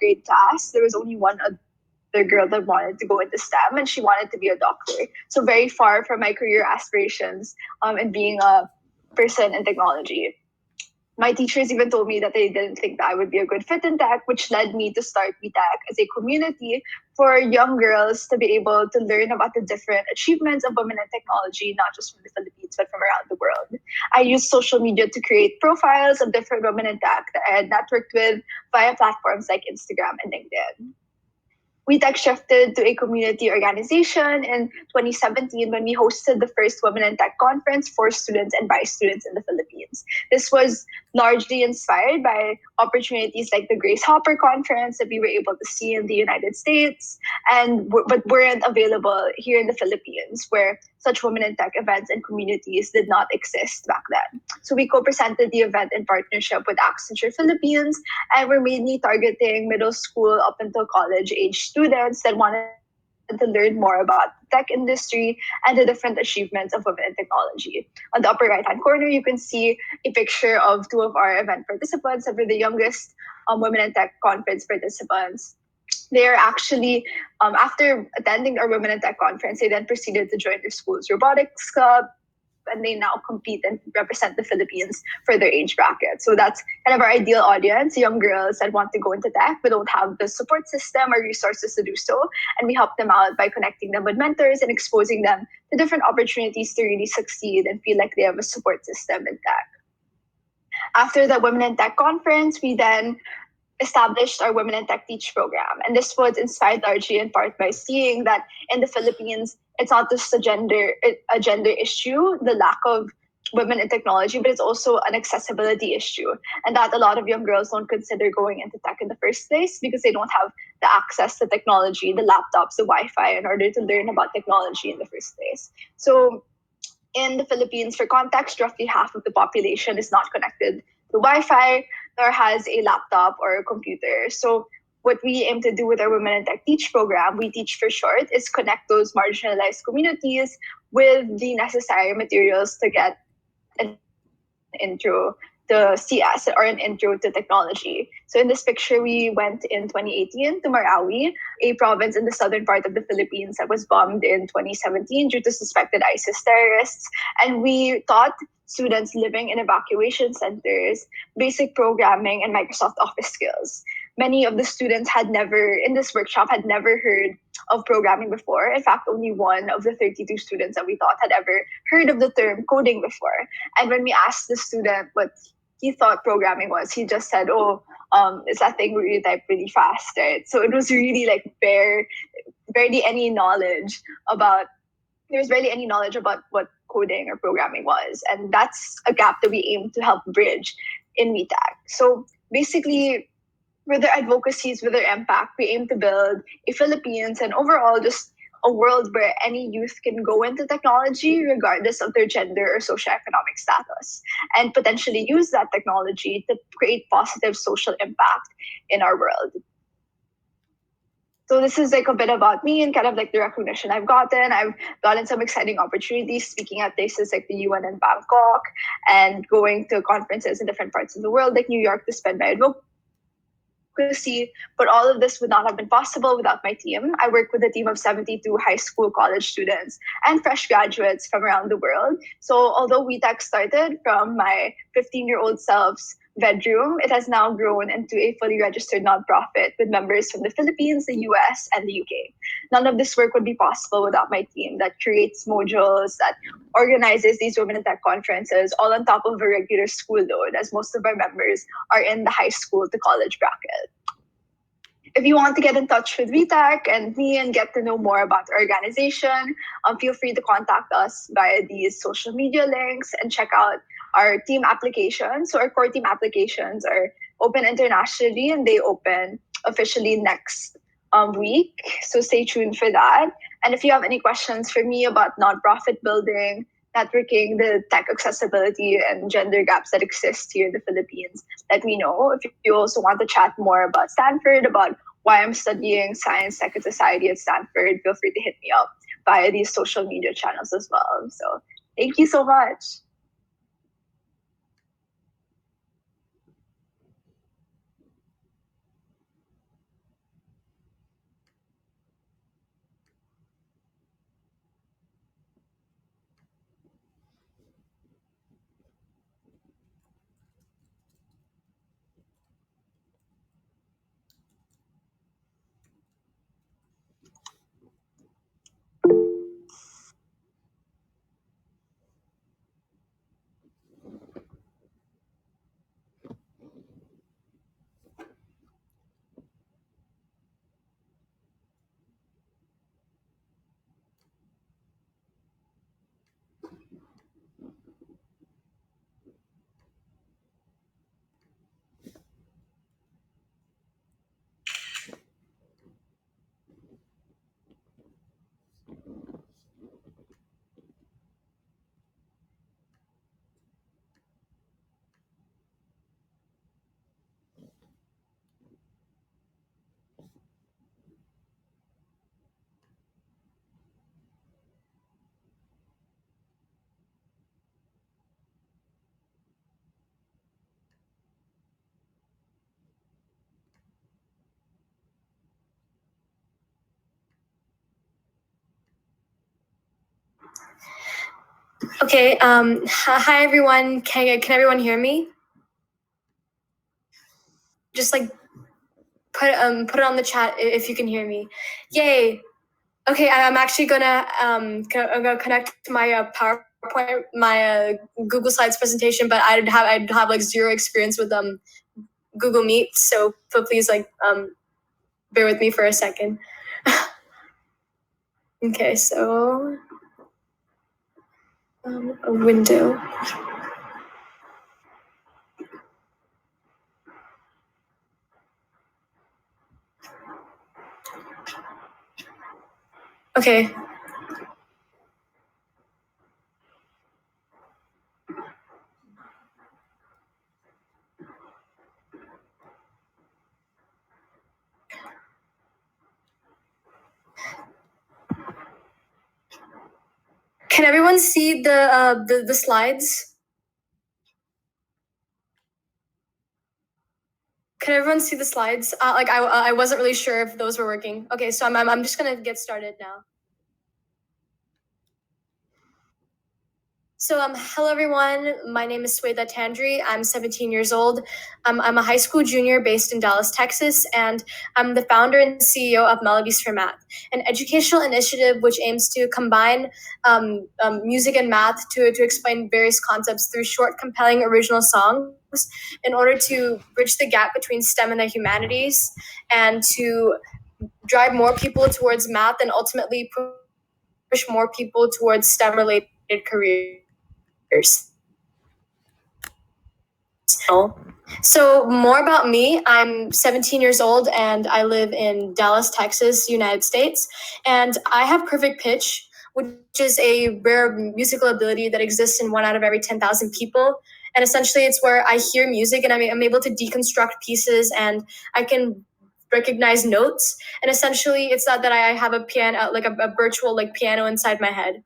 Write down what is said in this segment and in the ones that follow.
grade class, there was only one other girl that wanted to go into STEM, and she wanted to be a doctor. So very far from my career aspirations and being a person in technology. My teachers even told me that they didn't think that I would be a good fit in tech, which led me to start VTech as a community for young girls to be able to learn about the different achievements of women in technology, not just from the Philippines, but from around the world. I used social media to create profiles of different women in tech that I had networked with via platforms like Instagram and LinkedIn. WeTech shifted to a community organization in 2017 when we hosted the first Women in Tech conference for students and by students in the Philippines. This was largely inspired by opportunities like the Grace Hopper conference that we were able to see in the United States, but weren't available here in the Philippines, where such women in tech events and communities did not exist back then. So we co-presented the event in partnership with Accenture Philippines, and we're mainly targeting middle school up until college age students that wanted to learn more about the tech industry and the different achievements of women in technology. On the upper right-hand corner, you can see a picture of two of our event participants that were the youngest women in tech conference participants. They're actually, after attending our Women in Tech conference, they then proceeded to join their school's robotics club, and they now compete and represent the Philippines for their age bracket. So that's kind of our ideal audience, young girls that want to go into tech but don't have the support system or resources to do so. And we help them out by connecting them with mentors and exposing them to different opportunities to really succeed and feel like they have a support system in tech. After the Women in Tech conference, we then established our Women in Tech Teach program. And this was inspired largely in part by seeing that in the Philippines, it's not just a gender issue, the lack of women in technology, but it's also an accessibility issue. And that a lot of young girls don't consider going into tech in the first place because they don't have the access to technology, the laptops, the Wi-Fi in order to learn about technology in the first place. So in the Philippines, for context, roughly half of the population is not connected to Wi-Fi nor has a laptop or a computer. So what we aim to do with our Women in Tech Teach program, We Teach for short, is connect those marginalized communities with the necessary materials to get an intro to CS or an intro to technology. So in this picture, we went in 2018 to Marawi, a province in the southern part of the Philippines that was bombed in 2017 due to suspected ISIS terrorists. And we taught students living in evacuation centers basic programming and Microsoft Office skills. Many of the students in this workshop had never heard of programming before. In fact, only one of the 32 students that we taught had ever heard of the term coding before. And when we asked the student what he thought programming was, he just said, "Oh, it's that thing where you type really fast, right?" So it was really like barely any knowledge about. There's barely any knowledge about what coding or programming was, and that's a gap that we aim to help bridge in WeTag. So basically, with their advocacies, with their impact, we aim to build a Philippines and overall just a world where any youth can go into technology regardless of their gender or socioeconomic status and potentially use that technology to create positive social impact in our world. So this is like a bit about me and kind of like the recognition I've gotten. I've gotten some exciting opportunities speaking at places like the UN in Bangkok and going to conferences in different parts of the world like New York to spread my advocacy. But all of this would not have been possible without my team. I work with a team of 72 high school, college students and fresh graduates from around the world. So although WeTech started from my 15-year-old self's bedroom, it has now grown into a fully registered nonprofit with members from the Philippines, the US, and the UK. None of this work would be possible without my team that creates modules, that organizes these Women in Tech conferences, all on top of a regular school load, as most of our members are in the high school to college bracket. If you want to get in touch with VTech and me and get to know more about our organization, feel free to contact us via these social media links and check out our team applications. So our core team applications are open internationally and they open officially next week. So stay tuned for that. And if you have any questions for me about nonprofit building, networking, the tech accessibility and gender gaps that exist here in the Philippines, let me know. If you also want to chat more about Stanford, about why I'm studying science, tech, and society at Stanford, feel free to hit me up via these social media channels as well. So thank you so much. Okay, hi everyone. Can everyone hear me? Just like put it on the chat if you can hear me. Yay. Okay, I'm actually gonna I'm gonna connect to my PowerPoint, my Google Slides presentation, but I'd have like zero experience with Google Meet, so please like bear with me for a second. Okay, so a window. Okay. Can everyone see the slides? Can everyone see the slides? I wasn't really sure if those were working. Okay, so I'm just gonna get started now. So hello everyone. My name is Sweda Tandri. I'm 17 years old. I'm a high school junior based in Dallas, Texas, and I'm the founder and CEO of Melodies for Math, an educational initiative which aims to combine music and math to explain various concepts through short, compelling, original songs in order to bridge the gap between STEM and the humanities and to drive more people towards math and ultimately push more people towards STEM-related careers. So more about me. I'm 17 years old and I live in Dallas, Texas, United States. And I have perfect pitch, which is a rare musical ability that exists in 1 out of every 10,000 people. And essentially it's where I hear music and I'm able to deconstruct pieces and I can recognize notes. And essentially it's that I have a piano, like a virtual like piano inside my head.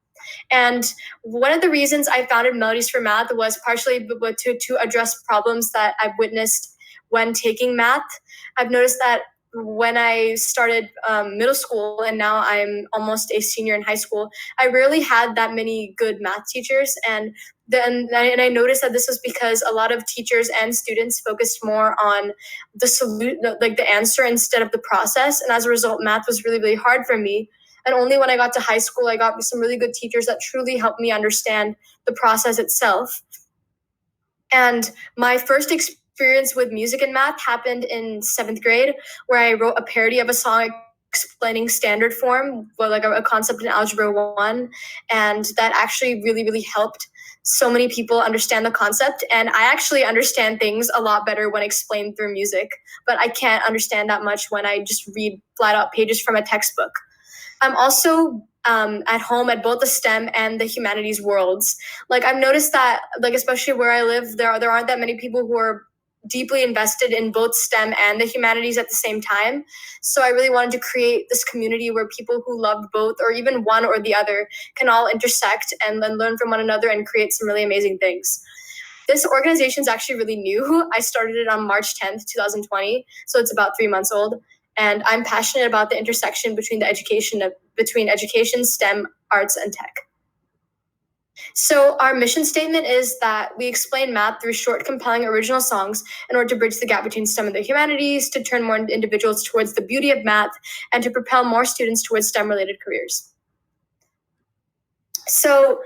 And one of the reasons I founded Melodies for Math was partially to address problems that I've witnessed when taking math. I've noticed that when I started middle school and now I'm almost a senior in high school, I rarely had that many good math teachers. And I noticed that this was because a lot of teachers and students focused more on the answer instead of the process. And as a result, math was really, really hard for me. And only when I got to high school, I got some really good teachers that truly helped me understand the process itself. And my first experience with music and math happened in 7th grade, where I wrote a parody of a song explaining standard form, well, like a concept in Algebra 1. And that actually really, really helped so many people understand the concept. And I actually understand things a lot better when explained through music, but I can't understand that much when I just read flat out pages from a textbook. I'm also at home at both the STEM and the humanities worlds. Like I've noticed that, like especially where I live, there aren't that many people who are deeply invested in both STEM and the humanities at the same time. So I really wanted to create this community where people who loved both or even one or the other can all intersect and then learn from one another and create some really amazing things. This organization is actually really new. I started it on March 10th, 2020, so it's about 3 months old. And I'm passionate about the intersection between education, STEM, arts, and tech. So our mission statement is that we explain math through short, compelling, original songs in order to bridge the gap between STEM and the humanities, to turn more individuals towards the beauty of math, and to propel more students towards STEM-related careers. So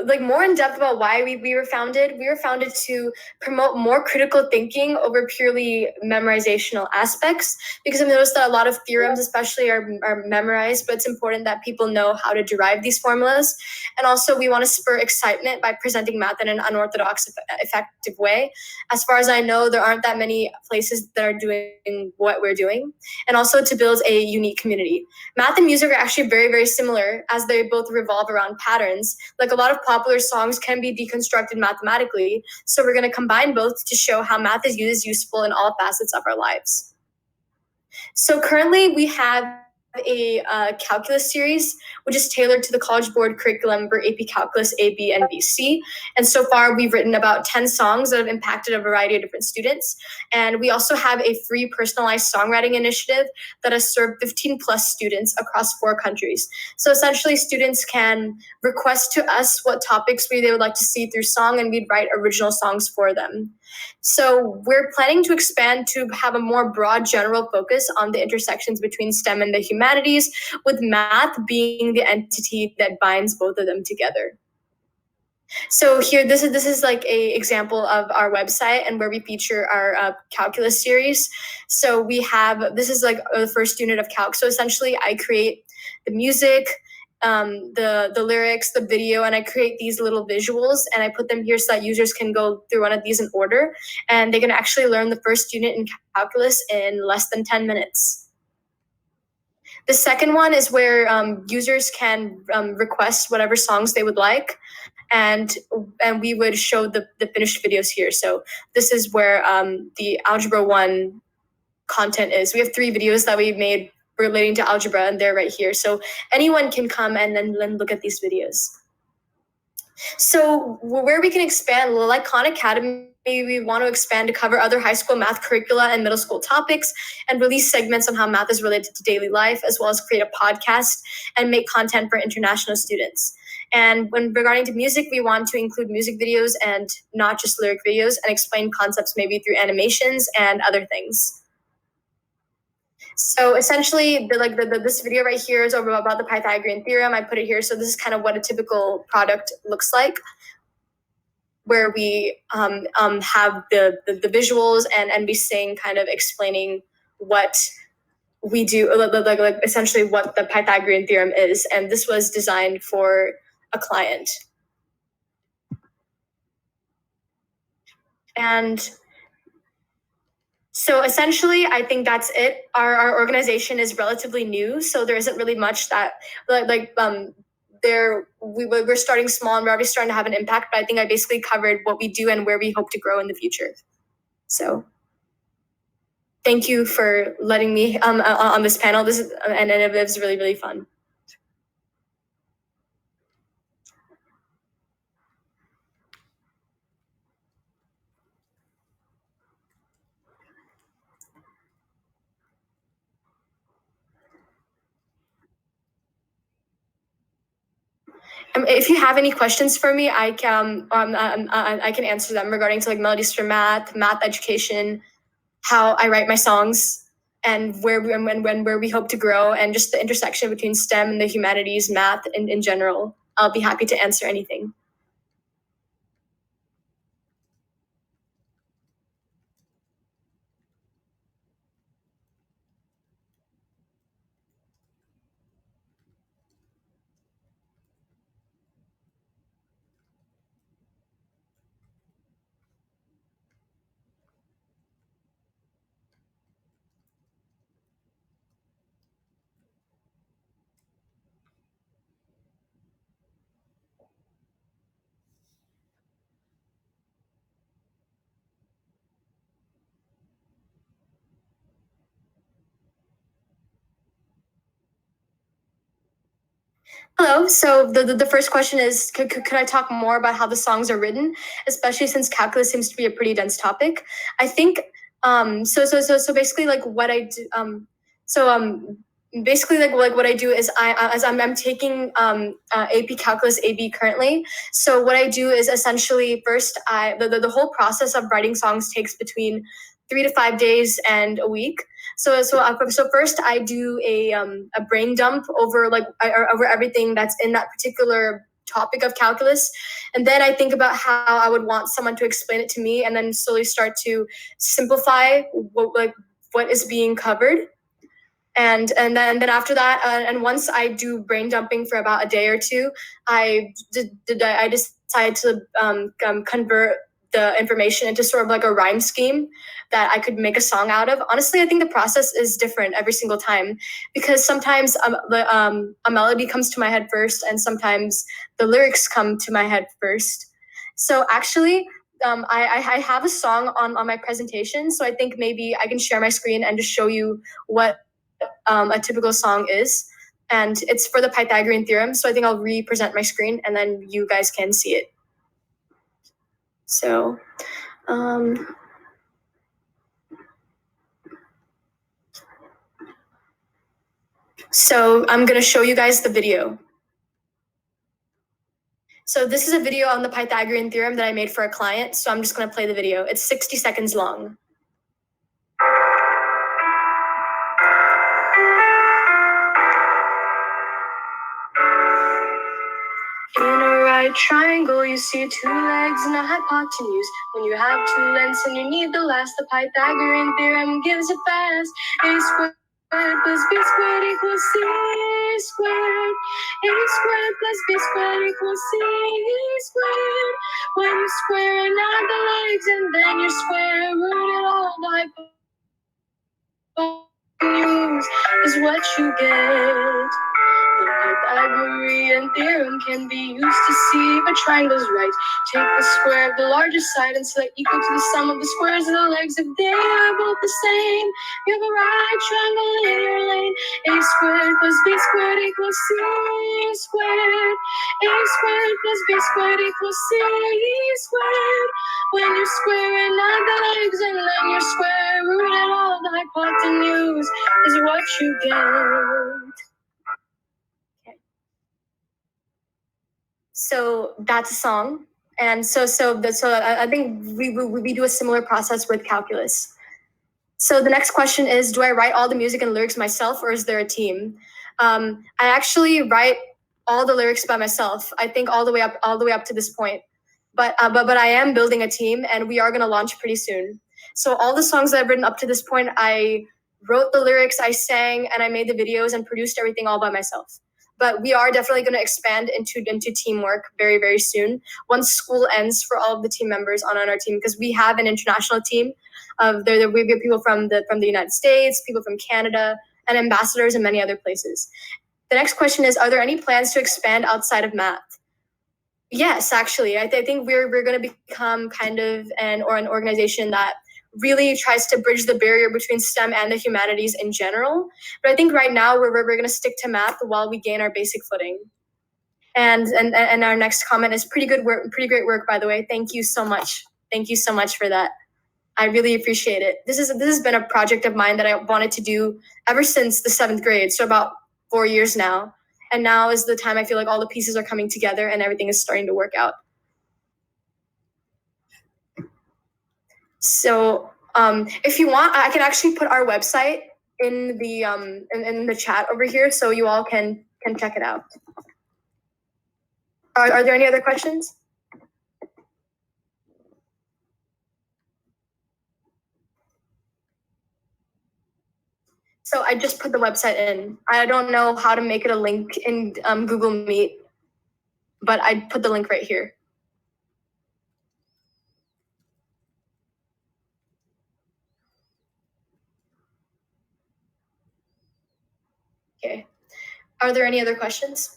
like more in depth about why we were founded to promote more critical thinking over purely memorizational aspects, because I've noticed that a lot of theorems especially are memorized, but it's important that people know how to derive these formulas. And also we want to spur excitement by presenting math in an unorthodox, effective way. As far as I know, there aren't that many places that are doing what we're doing. And also to build a unique community. Math and music are actually very, very similar, as they both revolve around patterns. Like a lot of popular songs can be deconstructed mathematically, so we're going to combine both to show how math is useful in all facets of our lives. So currently we have a calculus series, which is tailored to the College Board curriculum for AP Calculus A, B, and BC. And so far, we've written about 10 songs that have impacted a variety of different students. And we also have a free personalized songwriting initiative that has served 15 plus students across 4 countries. So essentially, students can request to us what topics they would like to see through song, and we'd write original songs for them. So we're planning to expand to have a more broad general focus on the intersections between STEM and the humanities, with math being the entity that binds both of them together. So here, this is like a example of our website and where we feature our calculus series. So we have, this is like the first unit of calc. So essentially I create the music, the lyrics, the video, and I create these little visuals and I put them here so that users can go through one of these in order, and they can actually learn the first unit in calculus in less than 10 minutes. The second one is where users can request whatever songs they would like, and we would show the finished videos here. So this is where the Algebra 1 content is. We have 3 videos that we made relating to algebra, and they're right here. So anyone can come and then look at these videos. So where we can expand, like Khan Academy, we want to expand to cover other high school math curricula and middle school topics, and release segments on how math is related to daily life, as well as create a podcast and make content for international students. And when regarding to music, we want to include music videos and not just lyric videos, and explain concepts maybe through animations and other things. So essentially, this video right here is over about the Pythagorean theorem. I put it here, so this is kind of what a typical product looks like, where we have the visuals and we sing, kind of explaining what we do, like essentially what the Pythagorean theorem is. And this was designed for a client. And so essentially, I think that's it. Our organization is relatively new, so there isn't really much that we're starting small and we're already starting to have an impact, but I think I basically covered what we do and where we hope to grow in the future. So thank you for letting me on this panel. This is, and it was really, really fun. If you have any questions for me, I can answer them regarding to like melodies for math education, how I write my songs, and where we hope to grow, and just the intersection between STEM and the humanities, math in general. I'll be happy to answer anything. Hello. So the first question is, could I talk more about how the songs are written, especially since calculus seems to be a pretty dense topic? I think so basically like what I do basically like what I do is I'm taking AP Calculus AB currently. So what I do is essentially first the whole process of writing songs takes between 3 to 5 days and a week. So first I do a brain dump over over everything that's in that particular topic of calculus, and then I think about how I would want someone to explain it to me, and then slowly start to simplify what is being covered. And then after that, and once I do brain dumping for about a day or two, I decide to convert the information into sort of like a rhyme scheme that I could make a song out of. Honestly, I think the process is different every single time, because sometimes a melody comes to my head first, and sometimes the lyrics come to my head first. So actually, I have a song on my presentation, so I think maybe I can share my screen and just show you what a typical song is. And it's for the Pythagorean theorem. So I think I'll re-present my screen and then you guys can see it. So, so I'm gonna show you guys the video. So this is a video on the Pythagorean theorem that I made for a client. So I'm just gonna play the video. It's 60 seconds long. In a right triangle, you see two legs and a hypotenuse. When you have two lengths and you need the last, the Pythagorean theorem gives it fast. A squared plus b squared equals c squared. A squared plus b squared equals c squared. When you square and add the legs and then you square root it all, the hypotenuse is what you get. The Pythagorean theorem can be used to see if a triangle's right. Take the square of the largest side and select equal to the sum of the squares of the legs if they are both the same. You have a right triangle in your lane. A squared plus b squared equals c squared. A squared plus b squared equals c squared. When you square and add the legs and then you square root it all, the hypotenuse is what you get. So that's a song. And so I think we do a similar process with calculus. So the next question is, do I write all the music and lyrics myself or is there a team? I actually write all the lyrics by myself. I think all the way up to this point. But I am building a team and we are going to launch pretty soon. So all the songs that I've written up to this point, I wrote the lyrics, I sang, and I made the videos and produced everything all by myself. But we are definitely going to expand into teamwork very, very soon once school ends for all of the team members on our team, because we have an international team. We get people from the United States, people from Canada, and ambassadors in many other places. The next question is, are there any plans to expand outside of math? Yes, actually, I think we're going to become kind of an organization that really tries to bridge the barrier between STEM and the humanities in general. But I think right now we're going to stick to math while we gain our basic footing. And our next comment is pretty great work, by the way. Thank you so much. Thank you so much for that. I really appreciate it. This has been a project of mine that I wanted to do ever since the 7th grade, so about 4 years now. And now is the time I feel like all the pieces are coming together and everything is starting to work out. So if you want, I can actually put our website in the in the chat over here, so you all can check it out. Are there any other questions? So I just put the website in. I don't know how to make it a link in Google Meet, but I put the link right here. Okay. Are there any other questions?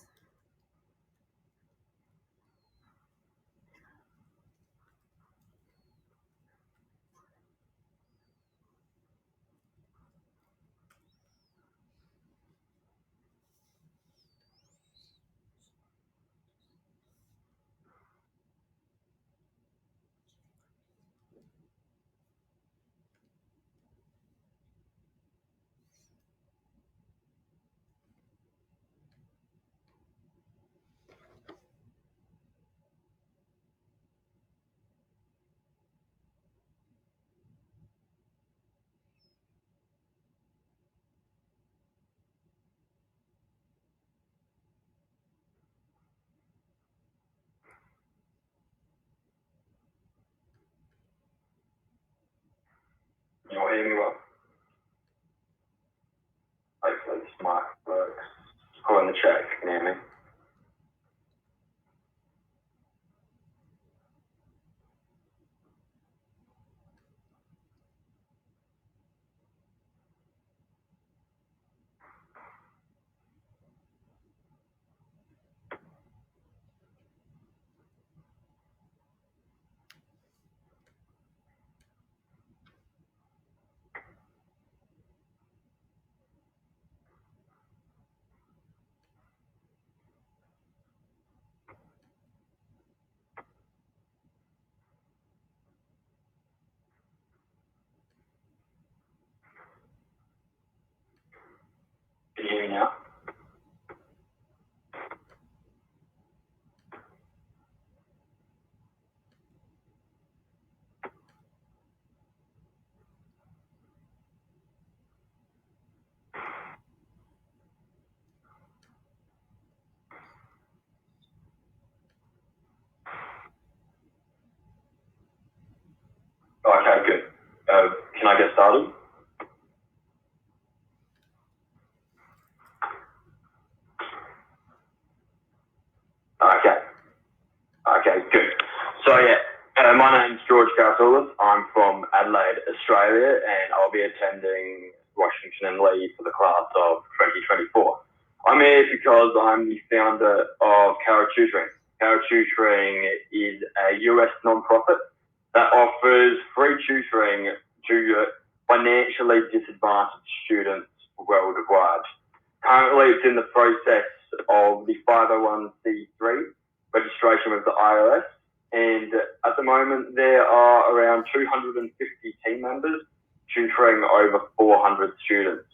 You'll hear me well. Hopefully this mic works. Call in the chat if you can hear me. Good. Can I get started? Okay, good. So my name's George Garsoulis. I'm from Adelaide, Australia, and I'll be attending Washington and Lee for the class of 2024. I'm here because I'm the founder of Cara Tutoring. Cara Tutoring is a US nonprofit that offers free tutoring to financially disadvantaged students worldwide. Currently, it's in the process of the 501c3 registration with the IRS, and at the moment there are around 250 team members tutoring over 400 students.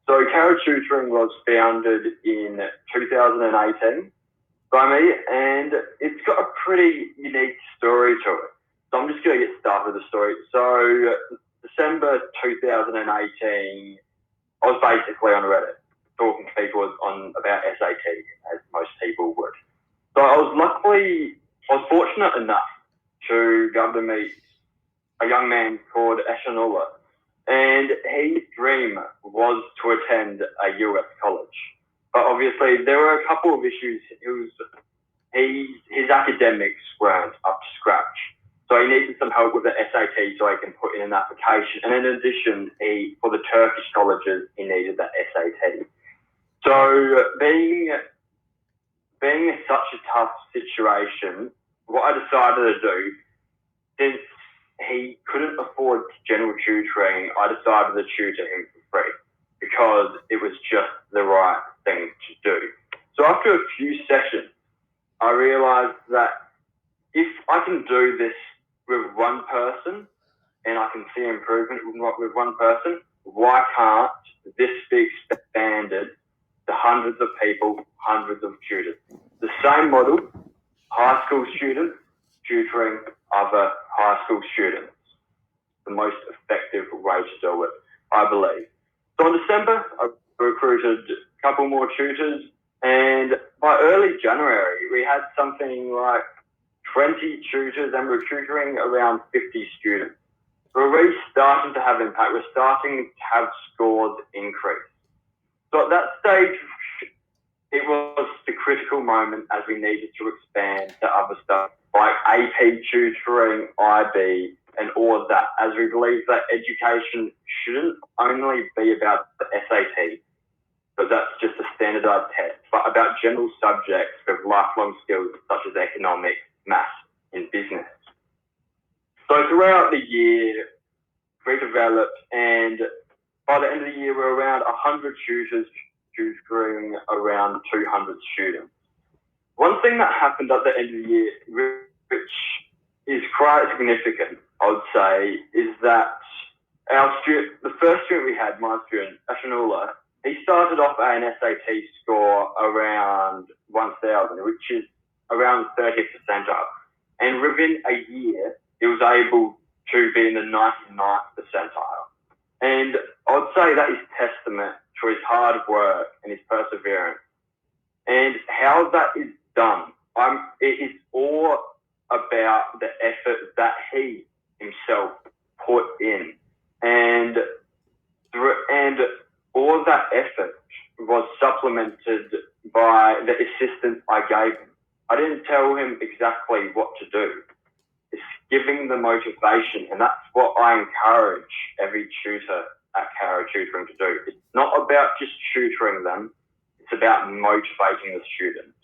So Cara Tutoring was founded in 2018 by me, and it's got a pretty unique story to it. So I'm just going to get started with the story. So December 2018, I was basically on Reddit talking to people about SAT, as most people would. So I was fortunate enough to go to meet a young man called Ashanullah, and his dream was to attend a US college. But obviously there were a couple of issues. His academics weren't up to scratch. So he needed some help with the SAT so he can put in an application. And in addition, for the Turkish colleges, he needed the SAT. So being such a tough situation, what I decided to do, since he couldn't afford general tutoring, I decided to tutor him for free because it was just the right thing to do. So after a few sessions, I realized that if I can do this with one person and I can see improvement with one person, why can't this be expanded to hundreds of people, hundreds of tutors? The same model, high school students tutoring other high school students. The most effective way to do it, I believe. So in December, I recruited a couple more tutors, and by early January, we had something like 20 tutors and we're tutoring around 50 students. We're really starting to have impact. We're starting to have scores increase. So at that stage, it was the critical moment as we needed to expand to other stuff like AP tutoring, IB, and all of that, as we believe that education shouldn't only be about the SAT, but that's just a standardized test, but about general subjects with lifelong skills such as economics, maths, and business. So throughout the year, we developed, and by the end of the year, we're around 100 tutors tutoring around 200 students. One thing that happened at the end of the year, which is quite significant, I would say, is that the first student we had, my student, Ashanullah, he started off at an SAT score around 1,000, which is around 30th percentile. And within a year, he was able to be in the 99th percentile. And I would say that is testament to his hard work and his perseverance. And how that is done, it is all about the effort that he himself put in. And all of that effort was supplemented by the assistance I gave him. I didn't tell him exactly what to do. It's giving the motivation, and that's what I encourage every tutor at Cara Tutoring to do. It's not about just tutoring them, it's about motivating the students.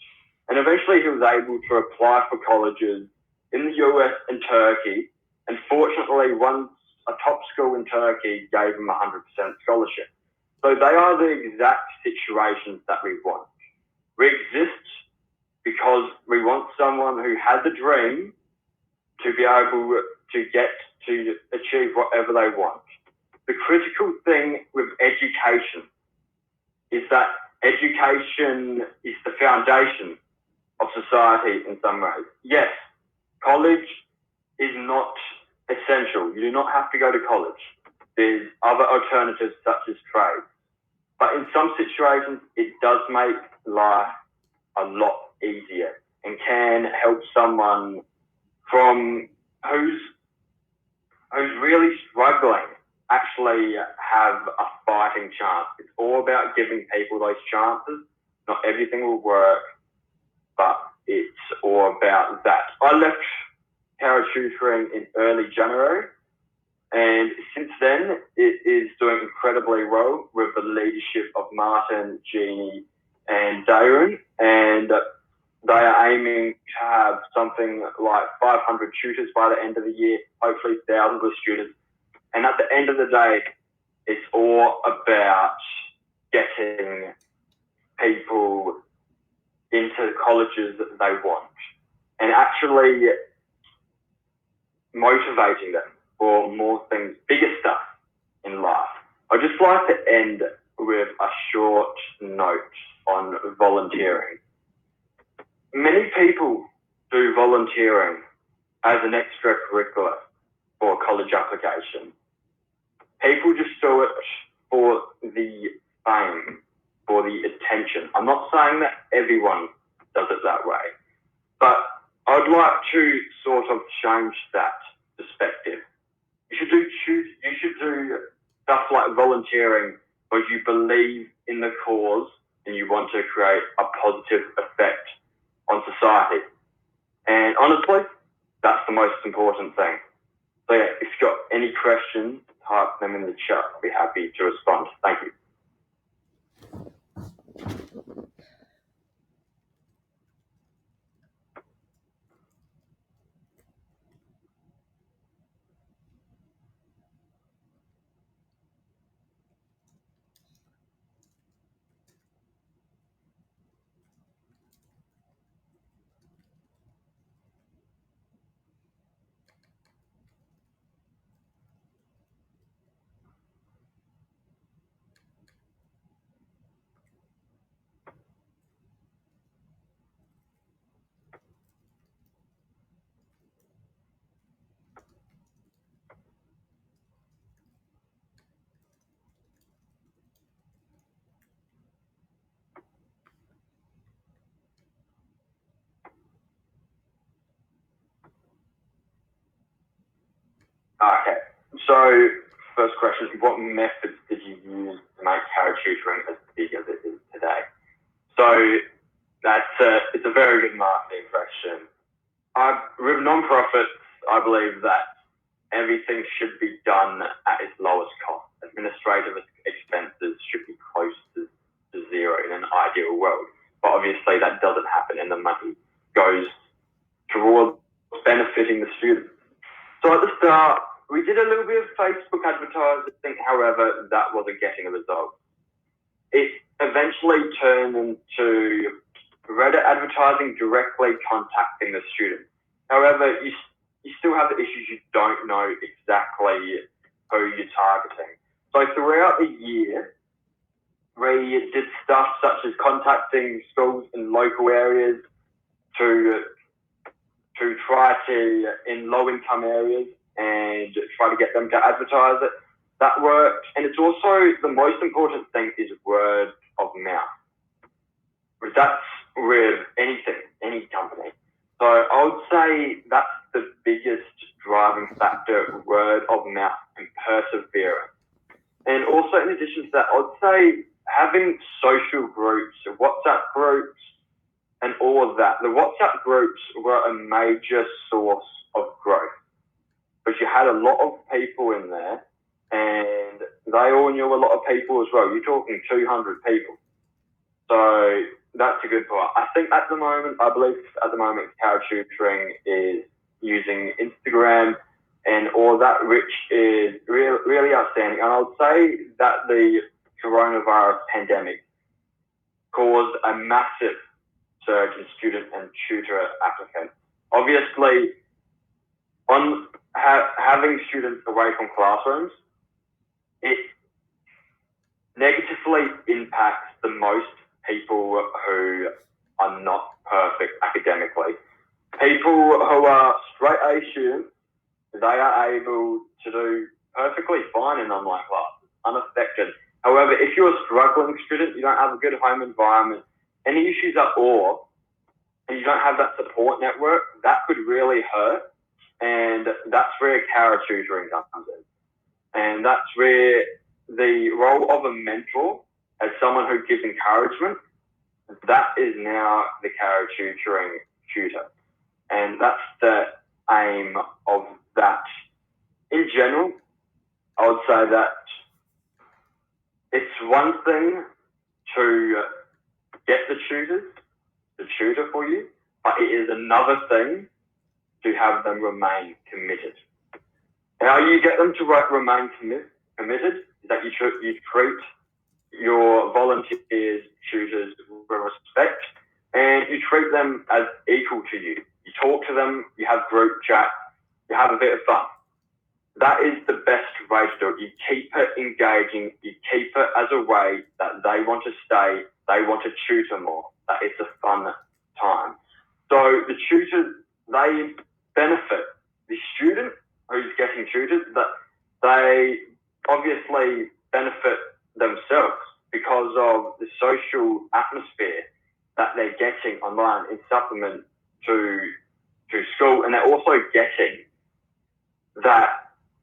And eventually he was able to apply for colleges in the US and Turkey, and fortunately once a top school in Turkey gave him 100% scholarship. So they are the exact situations that we want. We exist because we want someone who has a dream to be able to get to achieve whatever they want. The critical thing with education is that education is the foundation of society in some ways. Yes, college is not essential. You do not have to go to college. There's other alternatives such as trade. But in some situations, it does make life a lot easier and can help someone from whose who's really struggling actually have a fighting chance. It's all about giving people those chances. Not everything will work, but it's all about that. I left parachuting in early January, and since then it is doing incredibly well with the leadership of Martin, Jeannie, and Darren, and they are aiming to have something like 500 tutors by the end of the year, hopefully thousands of students. And at the end of the day, it's all about getting people into colleges that they want and actually motivating them for more things, bigger stuff in life. I'd just like to end with a short note on volunteering. Many people do volunteering as an extracurricular for college application. People just do it for the fame, for the attention. I'm not saying that everyone does it that way, but I'd like to sort of change that perspective. You should do stuff like volunteering because you believe in the cause and you want to create a positive effect on society. And honestly, that's the most important thing. So yeah, if you've got any questions, type them in the chat. I'll be happy to respond. Thank you. Okay, so first question, what methods did you use to make parachuting as big as it is today? So it's a very good marketing question. With non-profits, I believe that everything should be done at its lowest cost. Administrative expenses should be close to zero in an ideal world. But obviously that doesn't happen and the money goes towards benefiting the students. So at the start, we did a little bit of Facebook advertising, however, that wasn't getting a result. It eventually turned into Reddit advertising, directly contacting the student. However, you still have the issues, you don't know exactly who you're targeting. So throughout the year, we did stuff such as contacting schools in local areas to try to, in low-income areas, and try to get them to advertise it. That worked. And it's also, the most important thing is word of mouth. That's with anything, any company. So I would say that's the biggest driving factor, word of mouth and perseverance. And also in addition to that, I would say having social groups, WhatsApp groups, and all of that. The WhatsApp groups were a major source of growth because you had a lot of people in there and they all knew a lot of people as well. You're talking 200 people. So that's a good part. I think at the moment, parachuting is using Instagram and all that, which is really outstanding. And I would say that the coronavirus pandemic caused a massive surge in student and tutor applicants. Obviously, on having students away from classrooms, it negatively impacts the most people who are not perfect academically. People who are straight A students, they are able to do perfectly fine in online classes, unaffected. However, if you're a struggling student, you don't have a good home environment, any issues at all, and you don't have that support network, that could really hurt. And that's where Cara tutoring comes in. And that's where the role of a mentor, as someone who gives encouragement, that is now the Cara tutoring tutor. And that's the aim of that. In general, I would say that it's one thing to get the tutors to tutor for you, but it is another thing to have them remain committed. How you get them to remain committed is that you treat your volunteers, tutors with respect, and you treat them as equal to you. You talk to them, you have group chat, you have a bit of fun. That is the best way to do it. You keep it engaging, you keep it as a way that they want to stay, they want to tutor more, that it's a fun time. So the tutors, they benefit. The student who's getting tutored, that they obviously benefit themselves because of the social atmosphere that they're getting online in supplement to school, and they're also getting that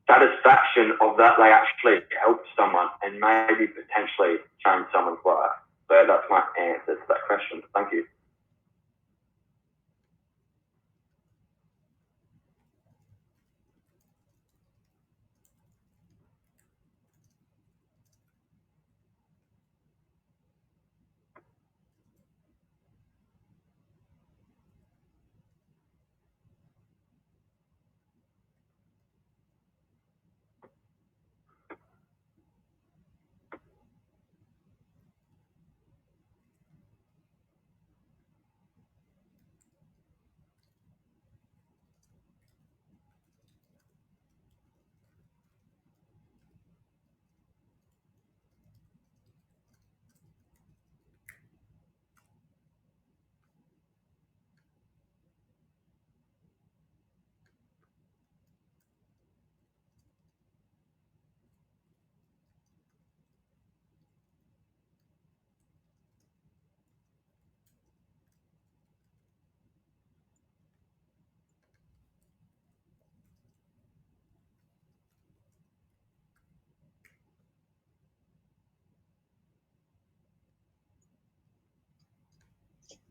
satisfaction of that they actually helped someone and maybe potentially change someone's life. So that's my answer to that question. Thank you.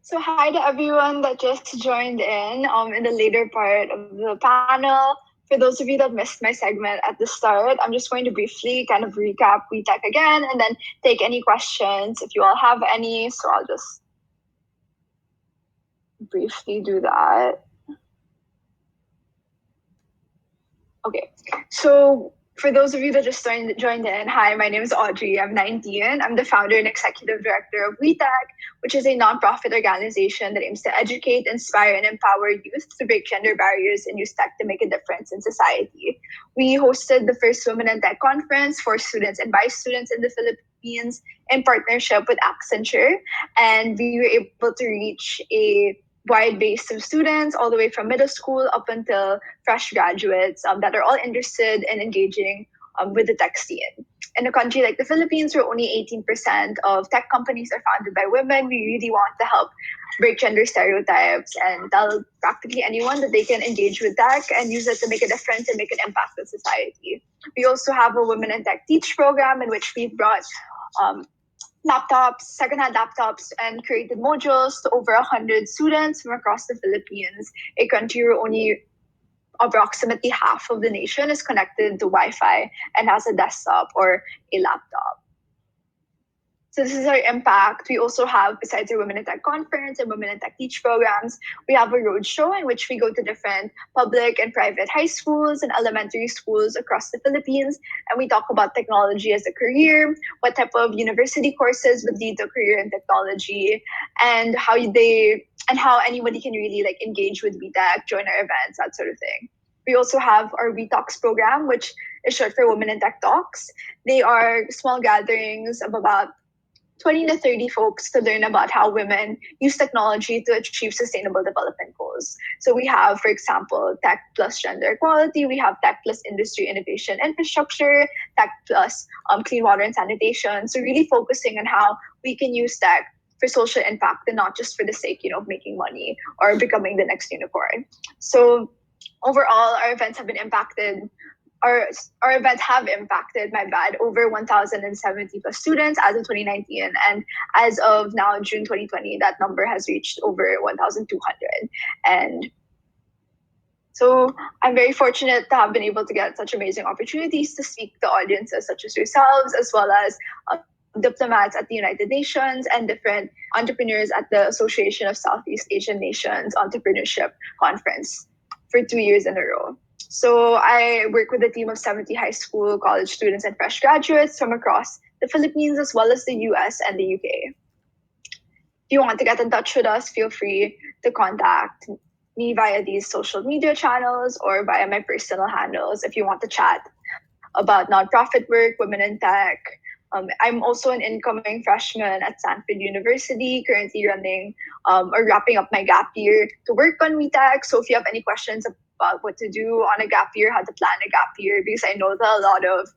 So hi to everyone that just joined in the later part of the panel. For those of you that missed my segment at the start, I'm just going to briefly kind of recap WeTech again and then take any questions if you all have any. So I'll just briefly do that. Okay, so for those of you that just joined in, hi, my name is Audrey. I'm 19. I'm the founder and executive director of WeTech, which is a nonprofit organization that aims to educate, inspire, and empower youth to break gender barriers and use tech to make a difference in society. We hosted the first Women in Tech conference for students and by students in the Philippines in partnership with Accenture, and we were able to reach a wide base of students all the way from middle school up until fresh graduates that are all interested in engaging with the tech scene. In a country like the Philippines, where only 18% of tech companies are founded by women, we really want to help break gender stereotypes and tell practically anyone that they can engage with tech and use it to make a difference and make an impact on society. We also have a Women in Tech Teach program in which we've brought laptops, secondhand laptops, and created modules to over 100 students from across the Philippines, a country where only approximately half of the nation is connected to Wi-Fi and has a desktop or a laptop. So this is our impact. We also have, besides our Women in Tech conference and Women in Tech Teach programs, we have a roadshow in which we go to different public and private high schools and elementary schools across the Philippines, and we talk about technology as a career, what type of university courses would lead to a career in technology, and how anybody can really like engage with WeTech, join our events, that sort of thing. We also have our WeTalks program, which is short for Women in Tech Talks. They are small gatherings of about 20 to 30 folks to learn about how women use technology to achieve sustainable development goals. So we have, for example, tech plus gender equality, we have tech plus industry innovation infrastructure, tech plus clean water and sanitation. So really focusing on how we can use tech for social impact and not just for the sake, of making money or becoming the next unicorn. So overall, our events have been impacted. Our events have impacted, my bad, over 1,070 plus students as of 2019. And as of now, June 2020, that number has reached over 1,200. And so I'm very fortunate to have been able to get such amazing opportunities to speak to audiences such as yourselves, as well as diplomats at the United Nations and different entrepreneurs at the Association of Southeast Asian Nations Entrepreneurship Conference for 2 years in a row. So I work with a team of 70 high school, college students, and fresh graduates from across the Philippines, as well as the US and the UK. If you want to get in touch with us, feel free to contact me via these social media channels or via my personal handles if you want to chat about nonprofit work, women in tech. I'm also an incoming freshman at Stanford University, currently running or wrapping up my gap year to work on WeTech. So if you have any questions about what to do on a gap year, how to plan a gap year, because I know that a lot of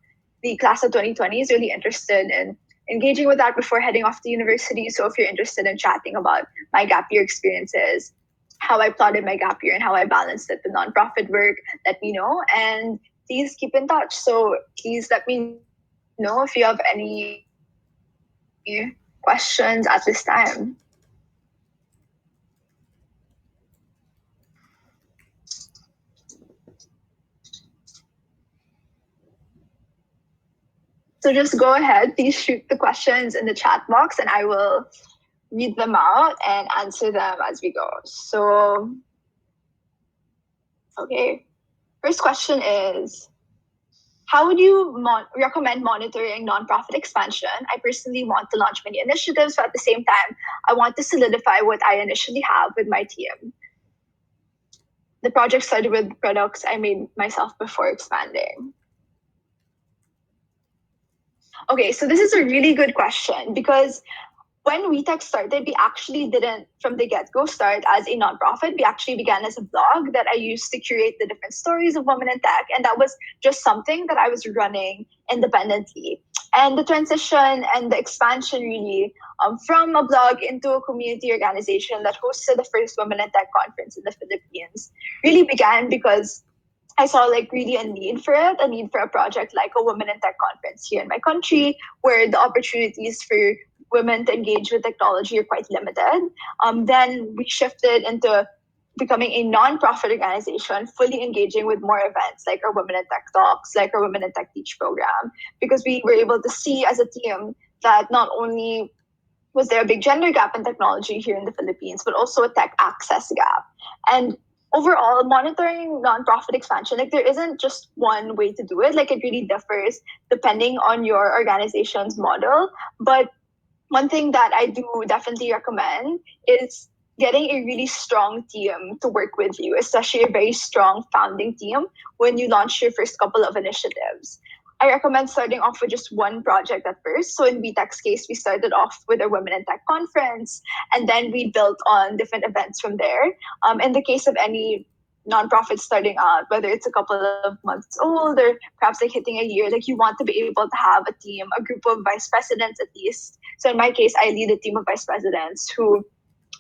the class of 2020 is really interested in engaging with that before heading off to university. So if you're interested in chatting about my gap year experiences, how I plotted my gap year and how I balanced it with nonprofit work, let me know. And please keep in touch. So please let me know if you have any questions at this time. So just go ahead, please shoot the questions in the chat box and I will read them out and answer them as we go. So, okay. First question is, how would you recommend monitoring nonprofit expansion? I personally want to launch many initiatives, but at the same time, I want to solidify what I initially have with my team. The project started with products I made myself before expanding. Okay, so this is a really good question because when WeTech started, we actually didn't, from the get-go, start as a nonprofit. We actually began as a blog that I used to curate the different stories of women in tech. And that was just something that I was running independently. And the transition and the expansion really from a blog into a community organization that hosted the first Women in Tech conference in the Philippines really began because I saw like really a need for it, a need for a project like a Women in Tech conference here in my country, where the opportunities for women to engage with technology are quite limited. Then we shifted into becoming a nonprofit organization, fully engaging with more events like our Women in Tech Talks, like our Women in Tech Teach program, because we were able to see as a team that not only was there a big gender gap in technology here in the Philippines, but also a tech access gap. And overall, monitoring nonprofit expansion, like there isn't just one way to do it. Like it really differs depending on your organization's model. But one thing that I do definitely recommend is getting a really strong team to work with you, especially a very strong founding team when you launch your first couple of initiatives. I recommend starting off with just one project at first. So in VTech's case, we started off with a Women in Tech conference, and then we built on different events from there. In the case of any nonprofit starting out, whether it's a couple of months old or perhaps like hitting a year, like you want to be able to have a team, a group of vice presidents at least. So in my case, I lead a team of vice presidents who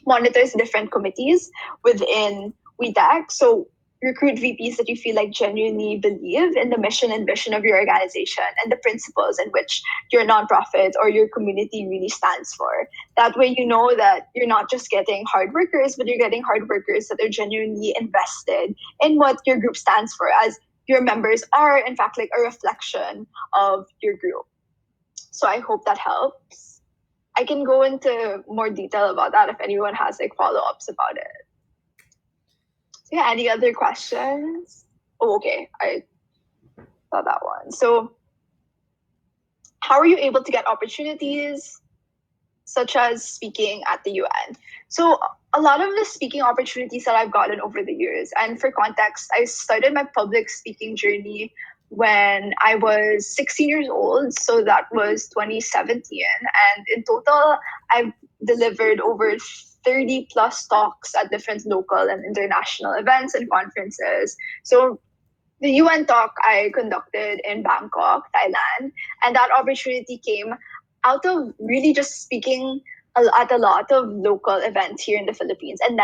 monitors different committees within WeTech. So recruit VPs that you feel like genuinely believe in the mission and vision of your organization and the principles in which your nonprofit or your community really stands for. That way you know that you're not just getting hard workers, but you're getting hard workers that are genuinely invested in what your group stands for, as your members are in fact like a reflection of your group. So I hope that helps. I can go into more detail about that if anyone has like follow-ups about it. Yeah, any other questions? Oh, okay, I saw that one. So how are you able to get opportunities such as speaking at the UN? So a lot of the speaking opportunities that I've gotten over the years, and for context, I started my public speaking journey when I was 16 years old. So that was 2017. And in total, I've delivered over 30 plus talks at different local and international events and conferences. So the UN talk I conducted in Bangkok, Thailand, and that opportunity came out of really just speaking at a lot of local events here in the Philippines and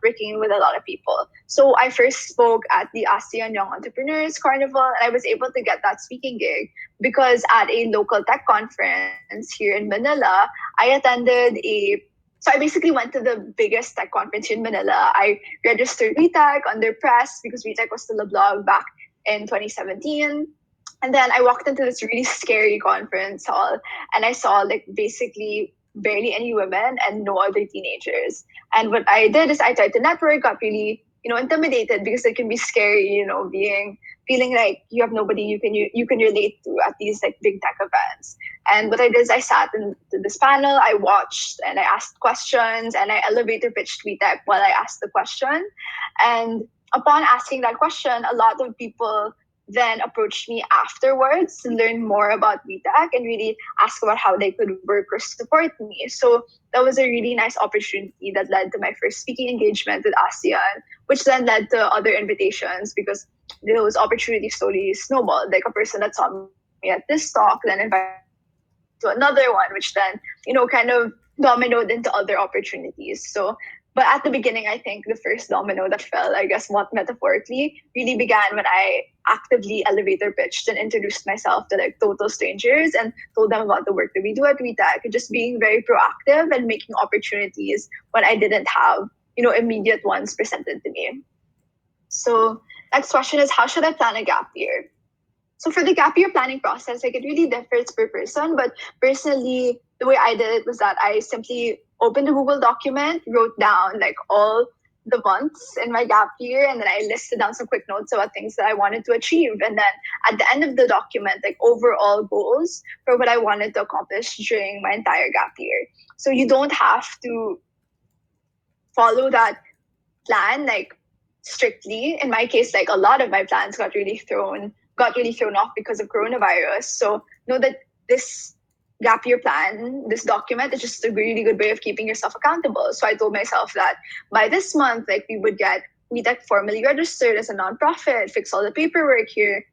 networking with a lot of people. So I first spoke at the ASEAN Young Entrepreneurs Carnival, and I was able to get that speaking gig because at a local tech conference here in Manila, I attended so I basically went to the biggest tech conference here in Manila. I registered WeTech under press because WeTech was still a blog back in 2017. And then I walked into this really scary conference hall, and I saw like basically barely any women and no other teenagers. And what I did is I tried to network, got really, intimidated because it can be scary, feeling like you have nobody you can relate to at these like big tech events. And what I did is I sat in this panel, I watched and I asked questions, and I elevator pitched WeTech while I asked the question. And upon asking that question, a lot of people then approached me afterwards to learn more about WeTech and really ask about how they could work or support me. So that was a really nice opportunity that led to my first speaking engagement with ASEAN, which then led to other invitations because those opportunities slowly snowballed. Like a person that saw me at this talk then invited to another one, which then, kind of dominoed into other opportunities. So, but at the beginning, I think the first domino that fell, I guess, what metaphorically, really began when I actively elevator pitched and introduced myself to like total strangers and told them about the work that we do at WeTech, and just being very proactive and making opportunities when I didn't have, immediate ones presented to me. So next question is, how should I plan a gap year? So for the gap year planning process, like it really differs per person, but personally, the way I did it was that I simply opened a Google document, wrote down like all the months in my gap year, and then I listed down some quick notes about things that I wanted to achieve. And then at the end of the document, like overall goals for what I wanted to accomplish during my entire gap year. So you don't have to follow that plan like strictly. In my case, like a lot of my plans got really thrown off because of coronavirus. So know that this gap year plan, this document is just a really good way of keeping yourself accountable. So I told myself that by this month, like we would get WeTech formally registered as a nonprofit, fix all the paperwork here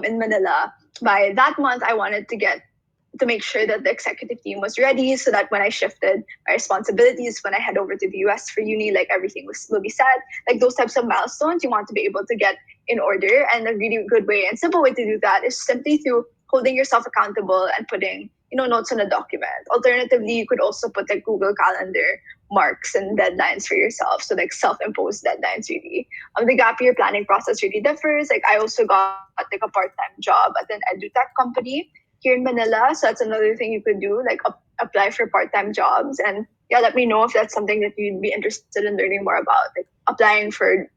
in Manila. By that month, I wanted to make sure that the executive team was ready so that when I shifted my responsibilities, when I head over to the US for uni, like everything will be set. Like those types of milestones you want to be able to get in order. And a really good way and simple way to do that is simply through holding yourself accountable and putting, notes on a document. Alternatively, you could also put like Google Calendar marks and deadlines for yourself. So like self-imposed deadlines really. The gap year planning process really differs. Like I also got like a part-time job at an edutech company here in Manila. So that's another thing you could do, like apply for part-time jobs. And yeah, let me know if that's something that you'd be interested in learning more about, like applying for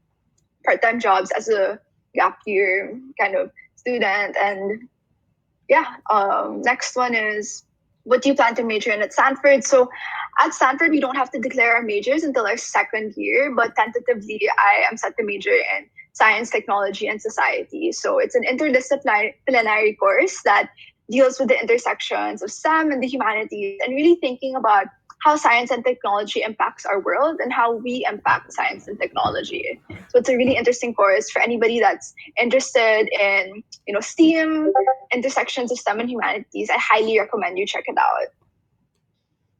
part-time jobs as a gap year kind of student. And yeah, next one is, what do you plan to major in at Stanford? So at Stanford, we don't have to declare our majors until our second year, but tentatively, I am set to major in science, technology, and society. So it's an interdisciplinary course that deals with the intersections of STEM and the humanities, and really thinking about how science and technology impacts our world and how we impact science and technology. So it's a really interesting course for anybody that's interested in, STEAM, intersections of STEM and humanities. I highly recommend you check it out.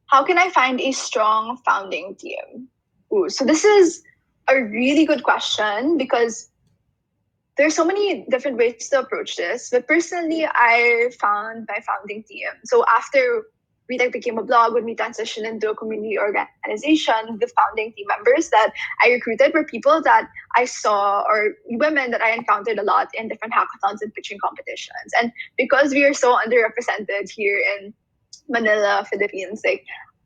How can I find a strong founding team? Ooh, so this is a really good question because there's so many different ways to approach this. But personally, I found my founding team. So after WeTech became a blog, when we transitioned into a community organization, the founding team members that I recruited were people that I saw, or women that I encountered a lot in different hackathons and pitching competitions. And because we are so underrepresented here in Manila, Philippines, like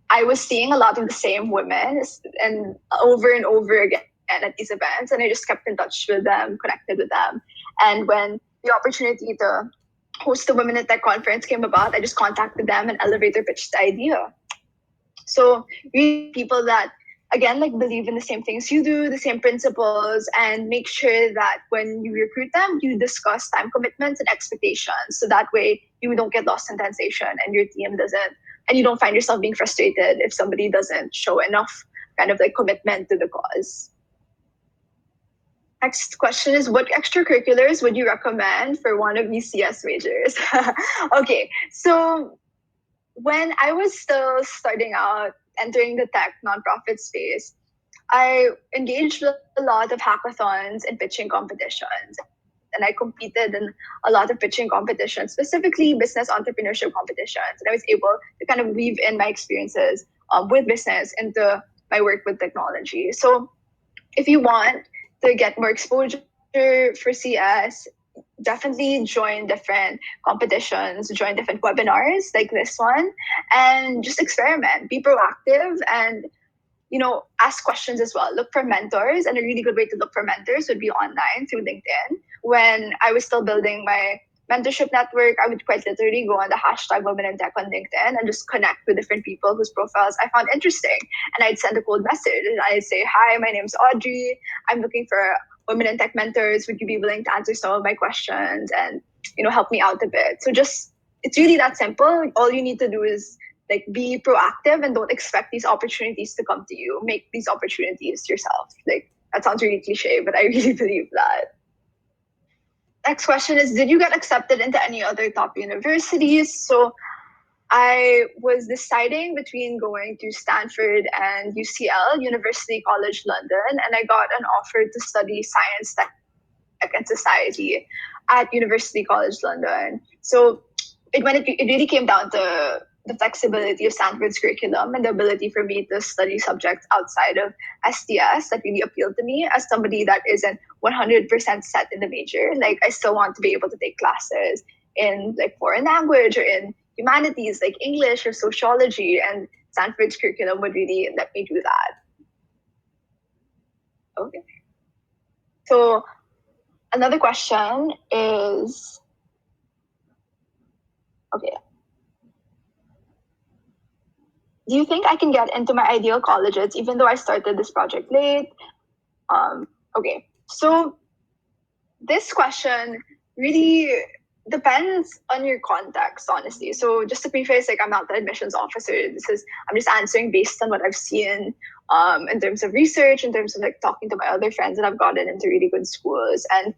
I was seeing a lot of the same women and over again at these events, and I just kept in touch with them, connected with them. And when the opportunity to host the Women in Tech conference came about, I just contacted them and elevator pitched the idea. So really people that, again, like believe in the same things you do, the same principles, and make sure that when you recruit them, you discuss time commitments and expectations. So that way you don't get lost in translation and your team doesn't, and you don't find yourself being frustrated if somebody doesn't show enough kind of like commitment to the cause. Next question is, what extracurriculars would you recommend for one of these CS majors? Okay, so when I was still starting out, entering the tech nonprofit space, I engaged a lot of hackathons and pitching competitions, and I competed in a lot of pitching competitions, specifically business entrepreneurship competitions. And I was able to kind of weave in my experiences with business into my work with technology. So if you want to get more exposure for CS, definitely join different competitions, join different webinars like this one, and just experiment, be proactive, and ask questions as well. Look for mentors, and a really good way to look for mentors would be online through LinkedIn. When I was still building my mentorship network, I would quite literally go on the hashtag Women in Tech on LinkedIn and just connect with different people whose profiles I found interesting. And I'd send a cold message and I'd say, "Hi, my name's Audrey. I'm looking for women in tech mentors. Would you be willing to answer some of my questions and help me out a bit?" So just it's really that simple. All you need to do is like be proactive and don't expect these opportunities to come to you. Make these opportunities yourself. Like that sounds really cliche, but I really believe that. Next question is, did you get accepted into any other top universities? So I was deciding between going to Stanford and UCL, University College London, and I got an offer to study science, tech, and society at University College London. So it really came down to the flexibility of Stanford's curriculum and the ability for me to study subjects outside of STS that really appealed to me as somebody that isn't 100% set in the major. Like I still want to be able to take classes in like foreign language or in humanities like English or sociology, and Stanford's curriculum would really let me do that. Okay. So another question is, okay, do you think I can get into my ideal colleges even though I started this project late? Okay, so this question really depends on your context, honestly. So just to preface, like I'm not the admissions officer. I'm just answering based on what I've seen in terms of research, in terms of like talking to my other friends that have gotten into really good schools. And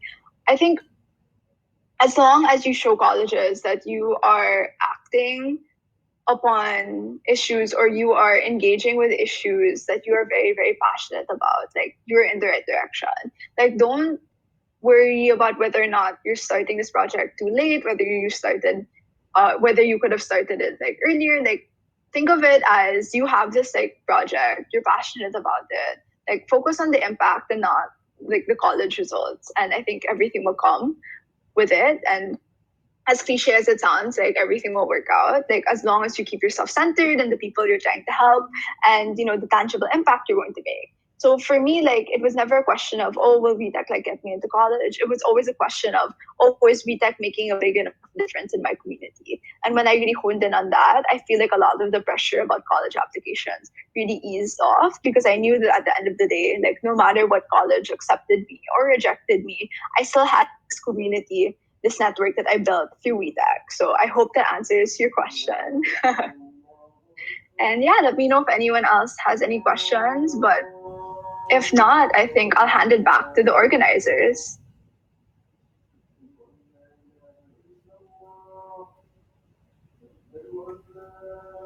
I think as long as you show colleges that you are acting upon issues or you are engaging with issues that you are very, very passionate about, like you're in the right direction. Like don't worry about whether or not you're starting this project too late, whether you could have started it like earlier. Like think of it as you have this like project, you're passionate about it. Like focus on the impact and not like the college results. And I think everything will come with it. And as cliche as it sounds, like everything will work out. Like as long as you keep yourself centered and the people you're trying to help and the tangible impact you're going to make. So for me, like it was never a question of, oh, will VTech like get me into college? It was always a question of, oh, is VTech making a big enough difference in my community? And when I really honed in on that, I feel like a lot of the pressure about college applications really eased off because I knew that at the end of the day, like no matter what college accepted me or rejected me, I still had this community, this network that I built through WeTech. So I hope that answers your question. And yeah, let me know if anyone else has any questions. But if not, I think I'll hand it back to the organizers.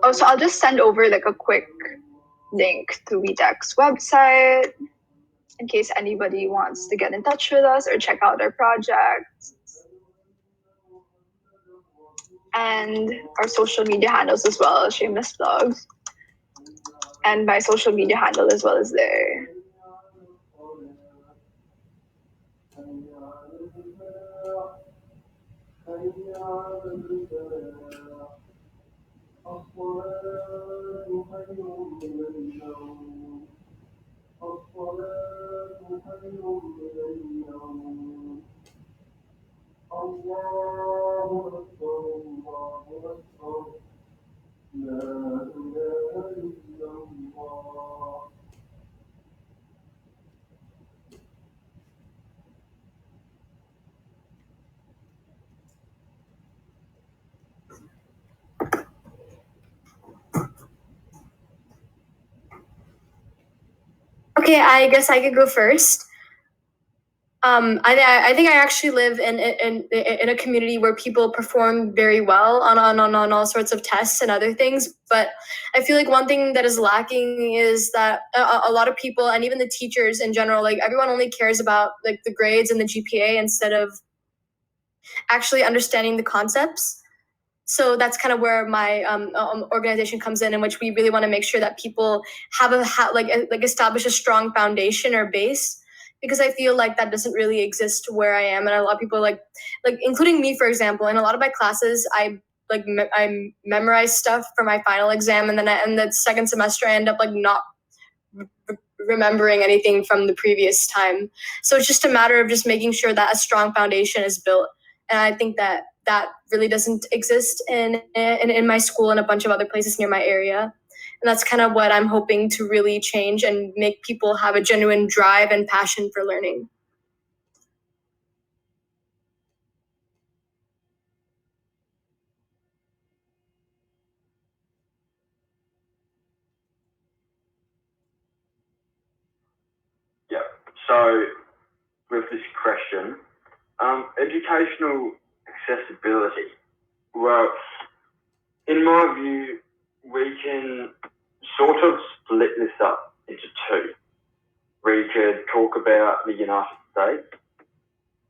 Oh, so I'll just send over like a quick link to WeTech's website in case anybody wants to get in touch with us or check out our projects. And our social media handles as well, shameless plugs. And my social media handle as well is there. Okay, I guess I could go first. I think I actually live in a community where people perform very well on all sorts of tests and other things. But I feel like one thing that is lacking is that a lot of people, and even the teachers in general, like everyone only cares about like the grades and the GPA instead of actually understanding the concepts. So that's kind of where my organization comes in which we really want to make sure that people have establish a strong foundation or base, because I feel like that doesn't really exist where I am, and a lot of people like including me, for example, in a lot of my classes, I memorize stuff for my final exam, and then in the second semester I end up like not remembering anything from the previous time. So it's just a matter of just making sure that a strong foundation is built. And I think that really doesn't exist in my school and a bunch of other places near my area. And that's kind of what I'm hoping to really change and make people have a genuine drive and passion for learning. Yeah. So with this question, educational accessibility. Well, in my view, we can sort of split this up into two. We could talk about the United States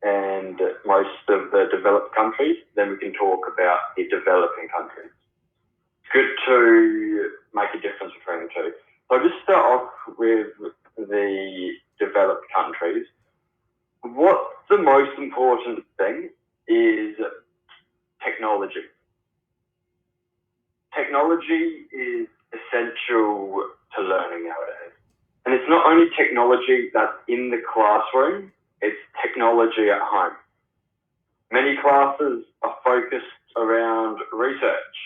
and most of the developed countries, then we can talk about the developing countries. It's good to make a difference between the two. So I'll just start off with the developed countries. What's the most important thing is technology. Technology is essential to learning nowadays. And it's not only technology that's in the classroom, it's technology at home. Many classes are focused around research.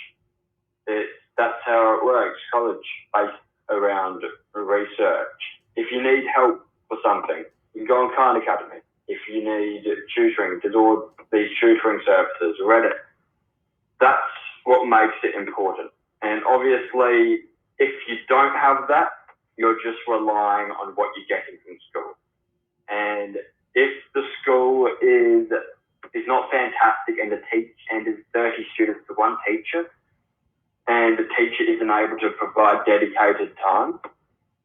That's how it works, college based around research. If you need help for something, you can go on Khan Academy. If you need tutoring, there's all these tutoring services, Reddit. That's what makes it important. And obviously, if you don't have that, you're just relying on what you're getting from school. And if the school is not fantastic and there's 30 students to one teacher, and the teacher isn't able to provide dedicated time,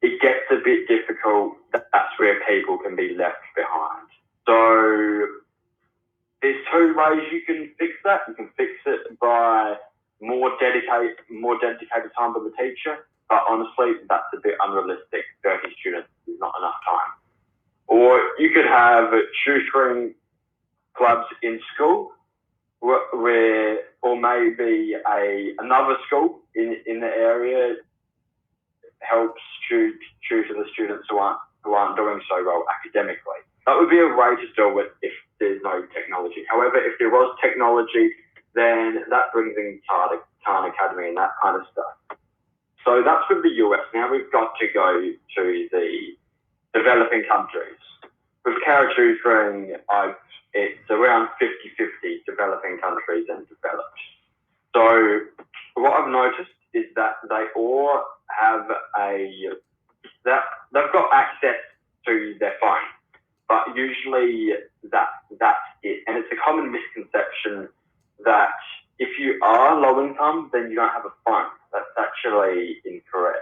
it gets a bit difficult. That's where people can be left behind. So there's two ways you can fix that. You can fix it by more dedicated time for the teacher, but honestly, that's a bit unrealistic. 30 students is not enough time. Or you could have tutoring clubs in school, where, or maybe another school in the area helps tutor the students who aren't doing so well academically. That would be a way to do it if there's no technology. However, if there was technology, then that brings in Khan Academy and that kind of stuff. So that's with the US. Now we've got to go to the developing countries. With Cara tutoring, it's around 50-50 developing countries and developed. So what I've noticed is that they all have they've got access to their phone, but usually that's it. And it's a common misconception that if you are low income, then you don't have a phone. That's actually incorrect.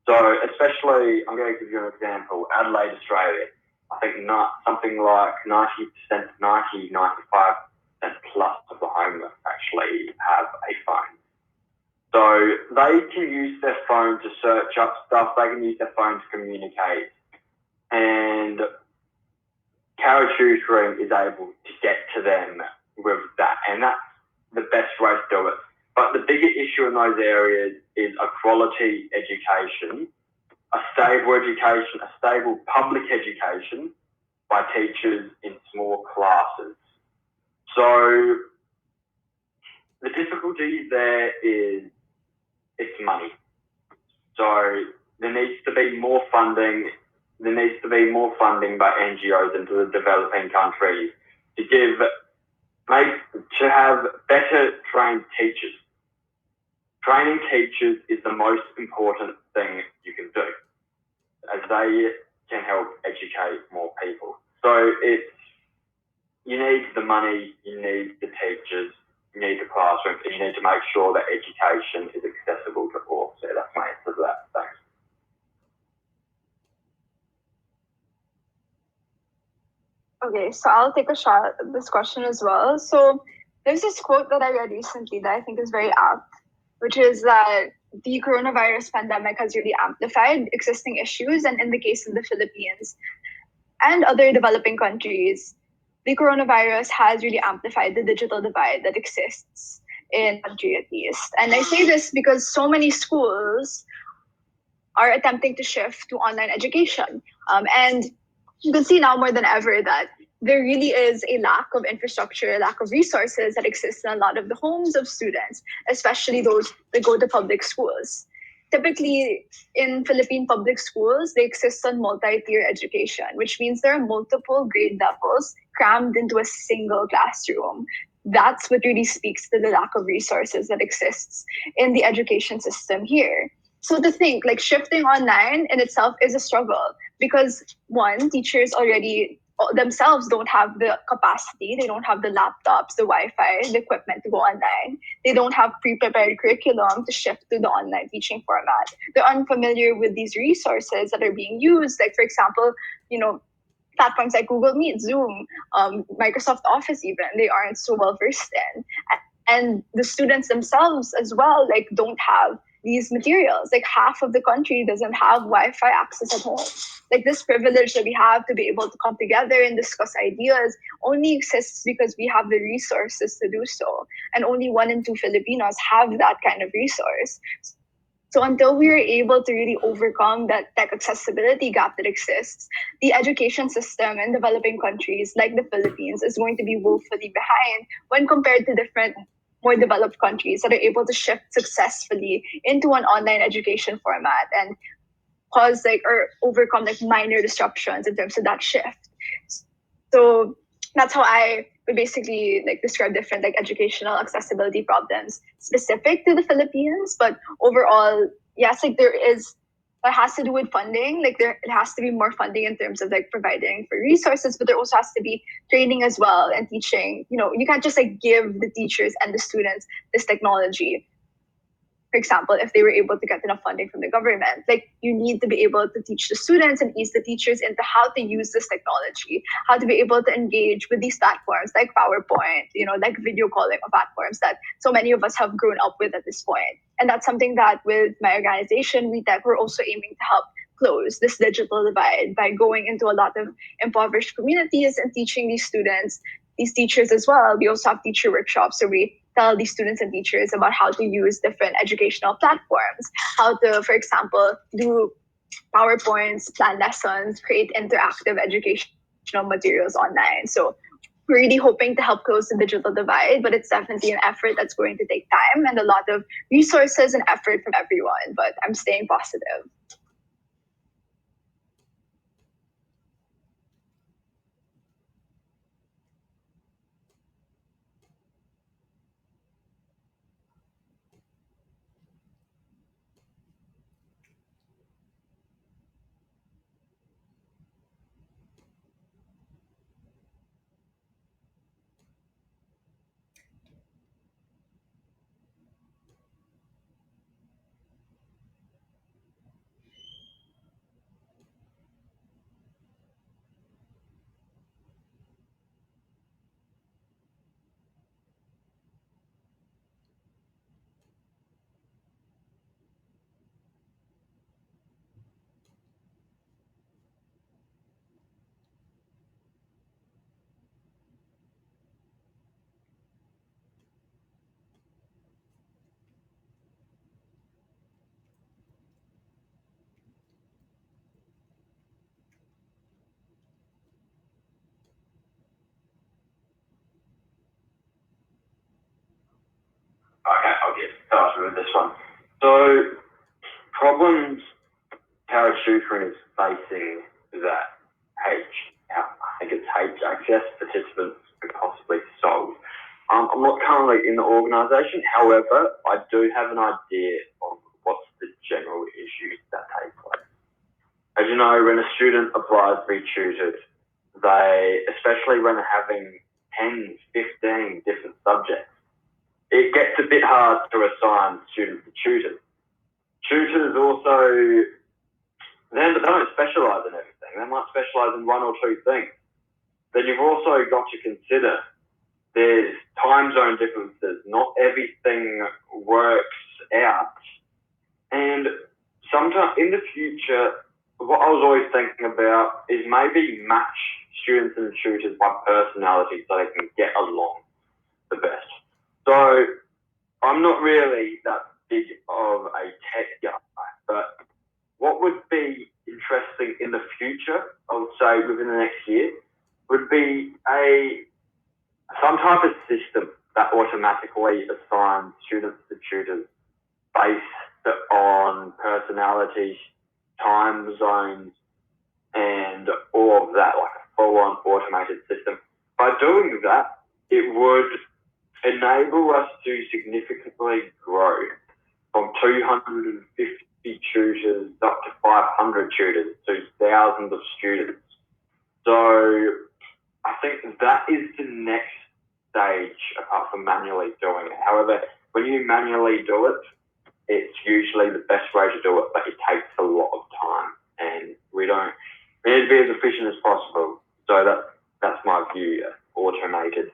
So especially, I'm going to give you an example, Adelaide, Australia. I think something like 90%, 95% plus of the homeless actually have a phone. So they can use their phone to search up stuff. They can use their phone to communicate. And Cara tutoring is able to get to them with that. And that's the best way to do it. But the bigger issue in those areas is a quality education, a stable public education by teachers in small classes. So the difficulty there is it's money. So there needs to be more funding. There needs to be more funding by NGOs into the developing countries to have better trained teachers. Training teachers is the most important thing you can do, as they can help educate more people. So it's, you need the money, you need the teachers, you need the classrooms, and you need to make sure that education is accessible to all. So that's my answer to that. Thanks. Okay, so I'll take a shot at this question as well. So there's this quote that I read recently that I think is very apt, which is that the coronavirus pandemic has really amplified existing issues. And in the case of the Philippines and other developing countries, the coronavirus has really amplified the digital divide that exists in the country at least. And I say this because so many schools are attempting to shift to online education. And you can see now more than ever that there really is a lack of infrastructure, a lack of resources that exists in a lot of the homes of students, especially those that go to public schools. Typically, in Philippine public schools, they exist on multi-tier education, which means there are multiple grade levels crammed into a single classroom. That's what really speaks to the lack of resources that exists in the education system here. So to think like shifting online in itself is a struggle because one, teachers already themselves don't have the capacity, they don't have the laptops, the Wi-Fi, the equipment to go online. They don't have pre-prepared curriculum to shift to the online teaching format. They're unfamiliar with these resources that are being used. Like for example, platforms like Google Meet, Zoom, Microsoft Office even, they aren't so well versed in. And the students themselves as well, like don't have these materials. Like half of the country doesn't have Wi-Fi access at home. Like this privilege that we have to be able to come together and discuss ideas only exists because we have the resources to do so. And only 1 in 2 Filipinos have that kind of resource. So until we are able to really overcome that tech accessibility gap that exists, the education system in developing countries like the Philippines is going to be woefully behind when compared to different more developed countries that are able to shift successfully into an online education format and cause or overcome minor disruptions in terms of that shift. So that's how I would basically describe different educational accessibility problems specific to the Philippines. But overall, yes, that has to do with funding. It has to be more funding in terms of providing for resources, but there also has to be training as well and teaching. You can't just give the teachers and the students this technology. For example, if they were able to get enough funding from the government, you need to be able to teach the students and ease the teachers into how to use this technology, how to be able to engage with these platforms like PowerPoint, like video calling platforms that so many of us have grown up with at this point. And that's something that with my organization, WeTech, we're also aiming to help close this digital divide by going into a lot of impoverished communities and teaching these students, these teachers as well. We also have teacher workshops where we tell these students and teachers about how to use different educational platforms, how to, for example, do PowerPoints, plan lessons, create interactive educational materials online. So we're really hoping to help close the digital divide, but it's definitely an effort that's going to take time and a lot of resources and effort from everyone, but I'm staying positive. Okay, I'll get started with this one. So, problems paratrooper is facing that I think it's hACCESS participants could possibly solve. I'm not currently in the organisation, however, I do have an idea of what's the general issues that take place. As you know, when a student applies to be tutored, especially when they're having 10, 15 different subjects, it gets a bit hard to assign students to tutors. Tutors also, they don't specialise in everything. They might specialise in one or two things. Then you've also got to consider there's time zone differences. Not everything works out. And sometimes in the future, what I was always thinking about is maybe match students and tutors by personality so they can get along the best. So I'm not really that big of a tech guy, but what would be interesting in the future, I would say within the next year, would be some type of system that automatically assigns students to tutors based on personalities, time zones, and all of that, like a full-on automated system. By doing that, it would enable us to significantly grow from 250 tutors up to 500 tutors to thousands of students. So I think that is the next stage apart from manually doing it. However, when you manually do it, it's usually the best way to do it, but it takes a lot of time, and we need to be as efficient as possible. So that's my view. Automated,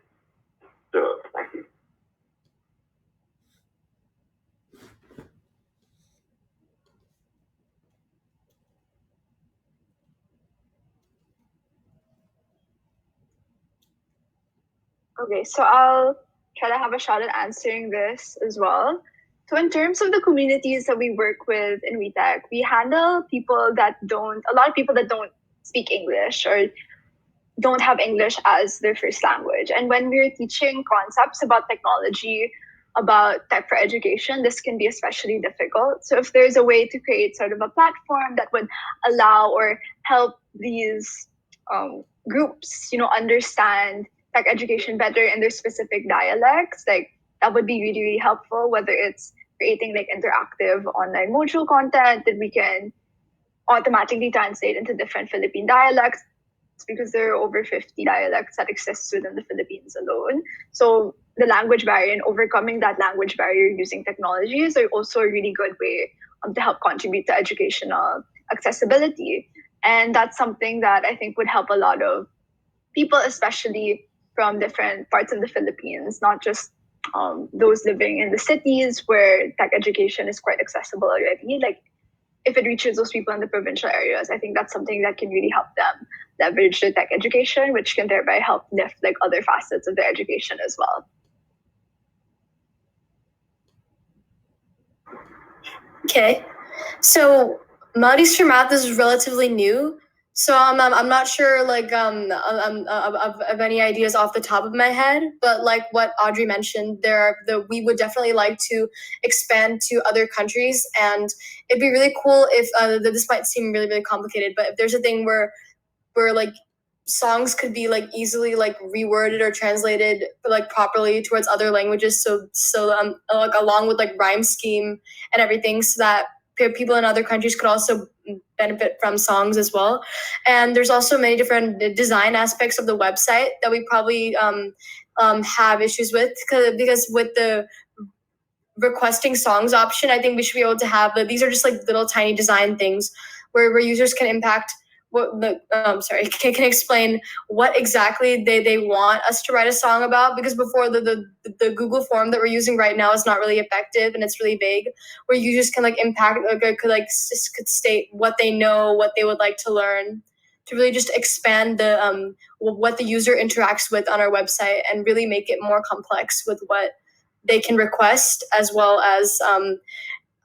do it. Thank you. Okay, so I'll try to have a shot at answering this as well. So in terms of the communities that we work with in WeTech, we handle a lot of people that don't speak English or don't have English as their first language. And when we're teaching concepts about technology, about tech for education, this can be especially difficult. So if there's a way to create sort of a platform that would allow or help these groups, understand tech education better in their specific dialects, like that would be really, really helpful, whether it's creating like interactive online module content that we can automatically translate into different Philippine dialects, because there are over 50 dialects that exist within the Philippines alone. So the language barrier and overcoming that language barrier using technologies are also a really good way to help contribute to educational accessibility. And that's something that I think would help a lot of people, especially from different parts of the Philippines, not just those living in the cities where tech education is quite accessible already. Like if it reaches those people in the provincial areas, I think that's something that can really help them leverage their tech education, which can thereby help lift like other facets of their education as well. Okay, so Melodies for Math is relatively new, so I'm not sure like of any ideas off the top of my head, but like what Audrey mentioned, we would definitely like to expand to other countries, and it'd be really cool if this might seem really, really complicated, but if there's a thing where like songs could be like easily like reworded or translated like properly towards other languages, so like along with like rhyme scheme and everything, so that people in other countries could also benefit from songs as well. And there's also many different design aspects of the website that we probably have issues with, because with the requesting songs option, I think we should be able to have these are just like little tiny design things where users can impact can explain what exactly they want us to write a song about, because before the Google form that we're using right now is not really effective and it's really vague, where users can like impact could state what they know, what they would like to learn, to really just expand the what the user interacts with on our website and really make it more complex with what they can request, as well as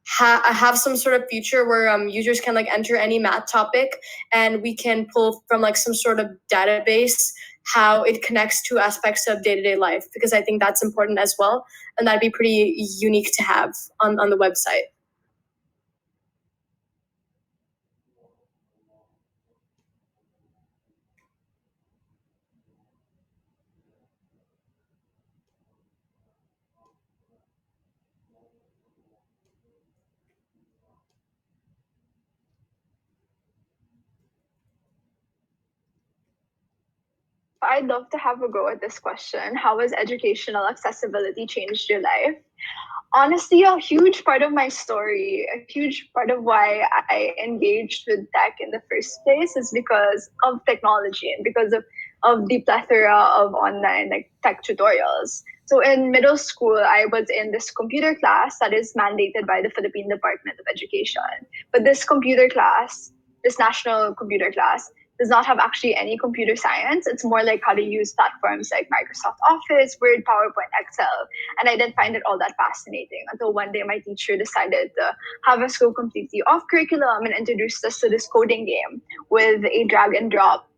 have some sort of feature where users can like enter any math topic and we can pull from like some sort of database how it connects to aspects of day-to-day life, because I think that's important as well, and that'd be pretty unique to have on the website. I'd love to have a go at this question, how has educational accessibility changed your life? Honestly, a huge part of my story, a huge part of why I engaged with tech in the first place is because of technology and because of the plethora of online like tech tutorials. So in middle school, I was in this computer class that is mandated by the Philippine Department of Education. But this computer class, this national computer class, does not have actually any computer science. It's more like how to use platforms like Microsoft Office, Word, PowerPoint, Excel. And I didn't find it all that fascinating until one day my teacher decided to have us go completely off curriculum and introduced us to this coding game with a drag and drop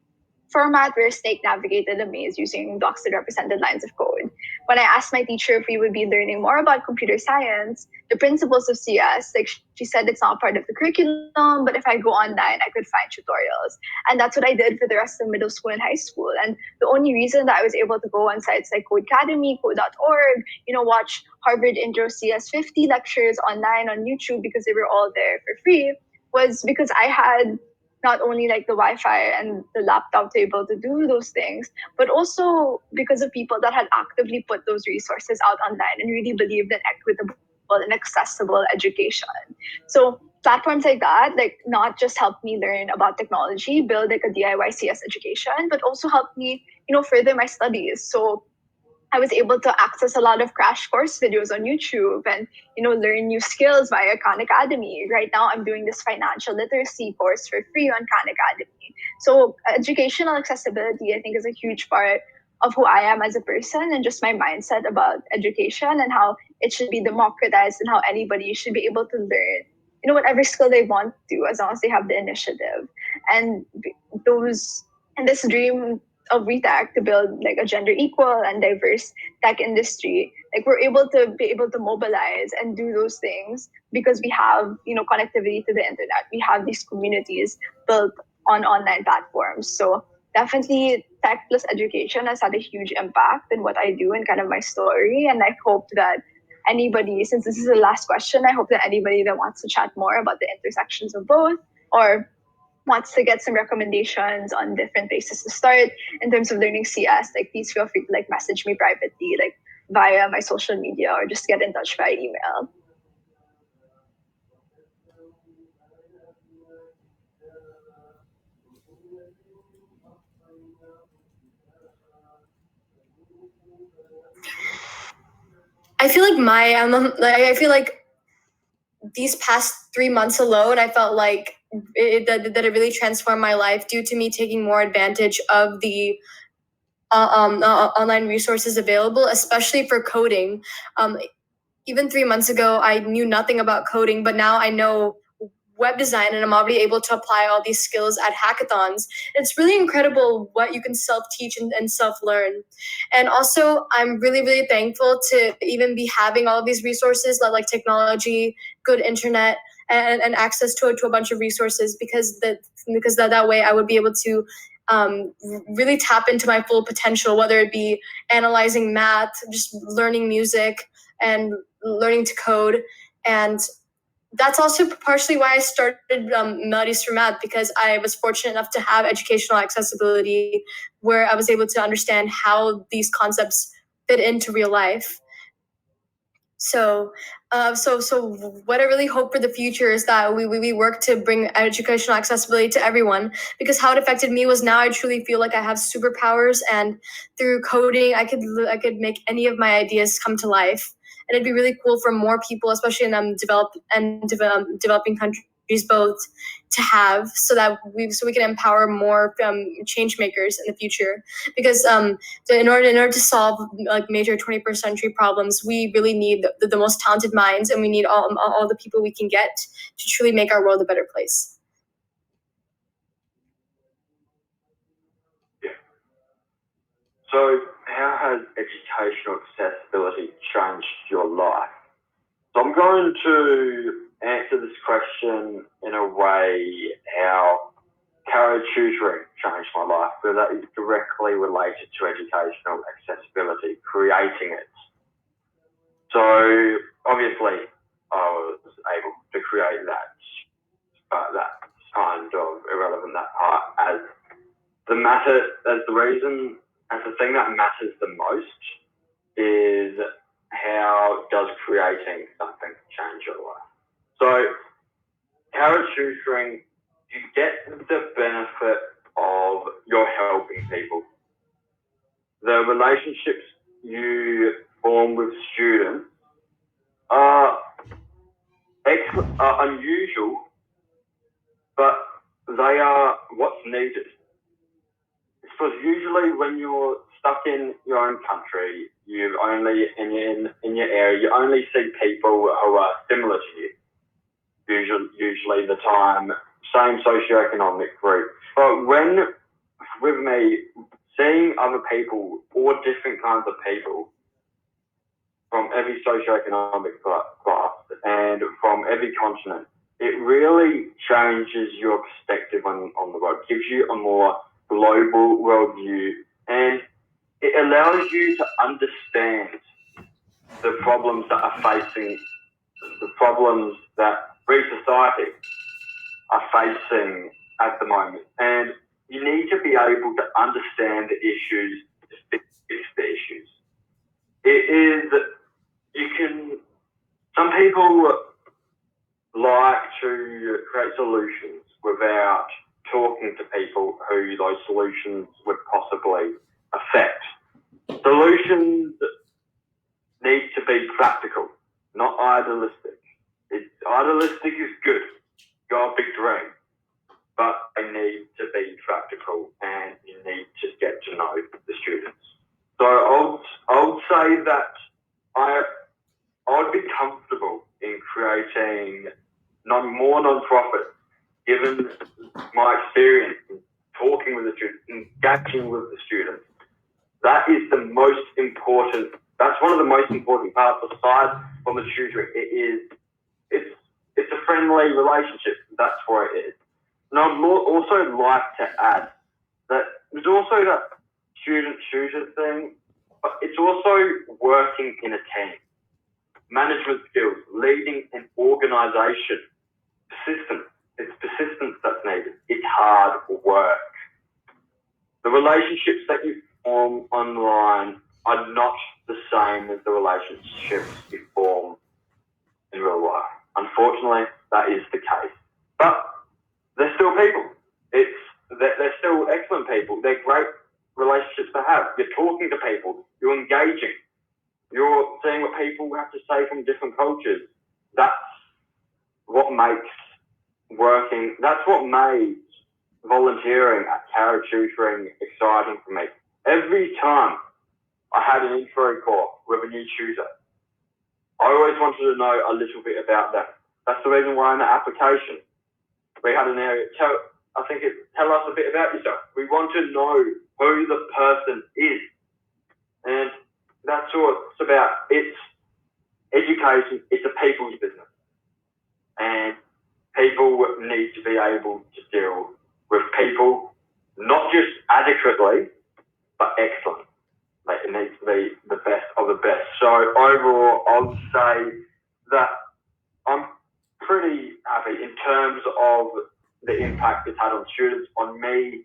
format where Snake navigated a maze using blocks that represented lines of code. When I asked my teacher if we would be learning more about computer science, the principles of CS, like she said, it's not part of the curriculum, but if I go online, I could find tutorials. And that's what I did for the rest of middle school and high school. And the only reason that I was able to go on sites like Codecademy, Code.org, watch Harvard Intro CS 50 lectures online on YouTube because they were all there for free was because I had not only like the Wi-Fi and the laptop to be able to do those things, but also because of people that had actively put those resources out online and really believed in equitable and accessible education. So platforms like that, like not just helped me learn about technology, build like a DIY CS education, but also helped me, further my studies. So I was able to access a lot of crash course videos on YouTube and, learn new skills via Khan Academy. Right now, I'm doing this financial literacy course for free on Khan Academy. So educational accessibility, I think, is a huge part of who I am as a person and just my mindset about education and how it should be democratized and how anybody should be able to learn, whatever skill they want to, as long as they have the initiative. And those, and this dream of WeTech to build like a gender equal and diverse tech industry, like we're able to be able to mobilize and do those things because we have, connectivity to the internet. We have these communities built on online platforms. So definitely tech plus education has had a huge impact in what I do and kind of my story. And I hope that anybody, since this is the last question, I hope that anybody that wants to chat more about the intersections of both or wants to get some recommendations on different places to start in terms of learning CS, like please feel free to like message me privately, like via my social media or just get in touch via email. I feel like I feel like these past 3 months alone, I felt like that it really transformed my life due to me taking more advantage of the online resources available, especially for coding. Even 3 months ago, I knew nothing about coding, but now I know web design and I'm already able to apply all these skills at hackathons. It's really incredible what you can self-teach and self-learn. And also, I'm really, really thankful to even be having all of these resources like technology, good internet, and access to a bunch of resources because that way I would be able to really tap into my full potential, whether it be analyzing math, just learning music, and learning to code. And that's also partially why I started Melodies for Math, because I was fortunate enough to have educational accessibility where I was able to understand how these concepts fit into real life. So what I really hope for the future is that we work to bring educational accessibility to everyone, because how it affected me was now I truly feel like I have superpowers, and through coding I could make any of my ideas come to life. And it'd be really cool for more people, especially in developing countries, both to have, so we can empower more change makers in the future. Because in order to solve like major 21st century problems, we really need the most talented minds, and we need all the people we can get to truly make our world a better place. Yeah. So how has educational accessibility changed your life? So I'm going to answer this question in a way how Caro tutoring changed my life, because that is directly related to educational accessibility, creating it. So obviously I was able to create that, but that's kind of irrelevant, that part, as the reason and the thing that matters the most is how does creating something change your life. So, carrot tutoring, you get the benefit of you're helping people. The relationships you form with students are unusual, but they are what's needed. Because usually when you're stuck in your own country, you only in your area, you only see people who are similar to you. Usually the time, same socioeconomic group. But when with me, seeing other people, all different kinds of people from every socioeconomic class and from every continent, it really changes your perspective on the world, gives you a more global worldview, and it allows you to understand the problems that are facing, the problems that we society are facing at the moment. And you need to be able to understand the issues to fix the issues. Some people like to create solutions without talking to people who those solutions would possibly affect. Solutions need to be practical, not idealistic. Idealistic is good, got a big dream, but they need to be practical and you need to get to know the students. So I would say that I would be comfortable in creating more non-profits, given my experience in talking with the students, engaging with the students. That is the most important. That's one of the most important parts. Aside from the tutoring, it's a friendly relationship. That's what it is. And I'd also like to add that there's also that student-tutor thing, but it's also working in a team. Management skills, leading an organisation, persistence. It's persistence that's needed. It's hard work. The relationships that you form online are not the same as the relationships you form in real life. Unfortunately, that is the case. But they're still people. They're still excellent people. They're great relationships to have. You're talking to people. You're engaging. You're seeing what people have to say from different cultures. That's what makes that's what made volunteering at Carrot Tutoring exciting for me. Every time I had an intro call with a new tutor, I always wanted to know a little bit about them. That's the reason why in the application, we had an area, tell us a bit about yourself. We want to know who the person is. And that's what it's about. It's education. It's a people's business. And people need to be able to deal with people, not just adequately, but excellent. Like, it needs to be the best of the best. So overall, I would say that I'm pretty happy in terms of the impact it's had on students, on me.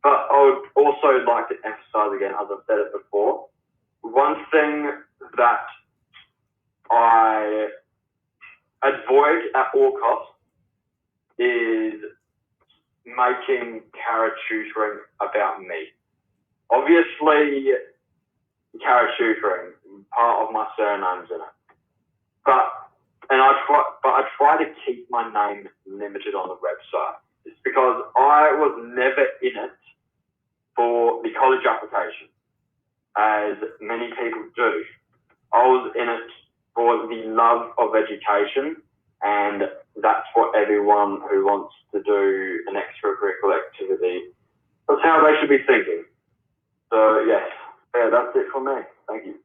But I would also like to emphasize again, as I've said it before, one thing that I avoid at all costs is making Carrot Tutoring about me. Obviously, Carrot Tutoring, part of my surname's in it. But I try to keep my name limited on the website. It's because I was never in it for the college application, as many people do. I was in it for the love of education, and that's what everyone who wants to do an extracurricular activity, that's how they should be thinking. So, yes, that's it for me. Thank you.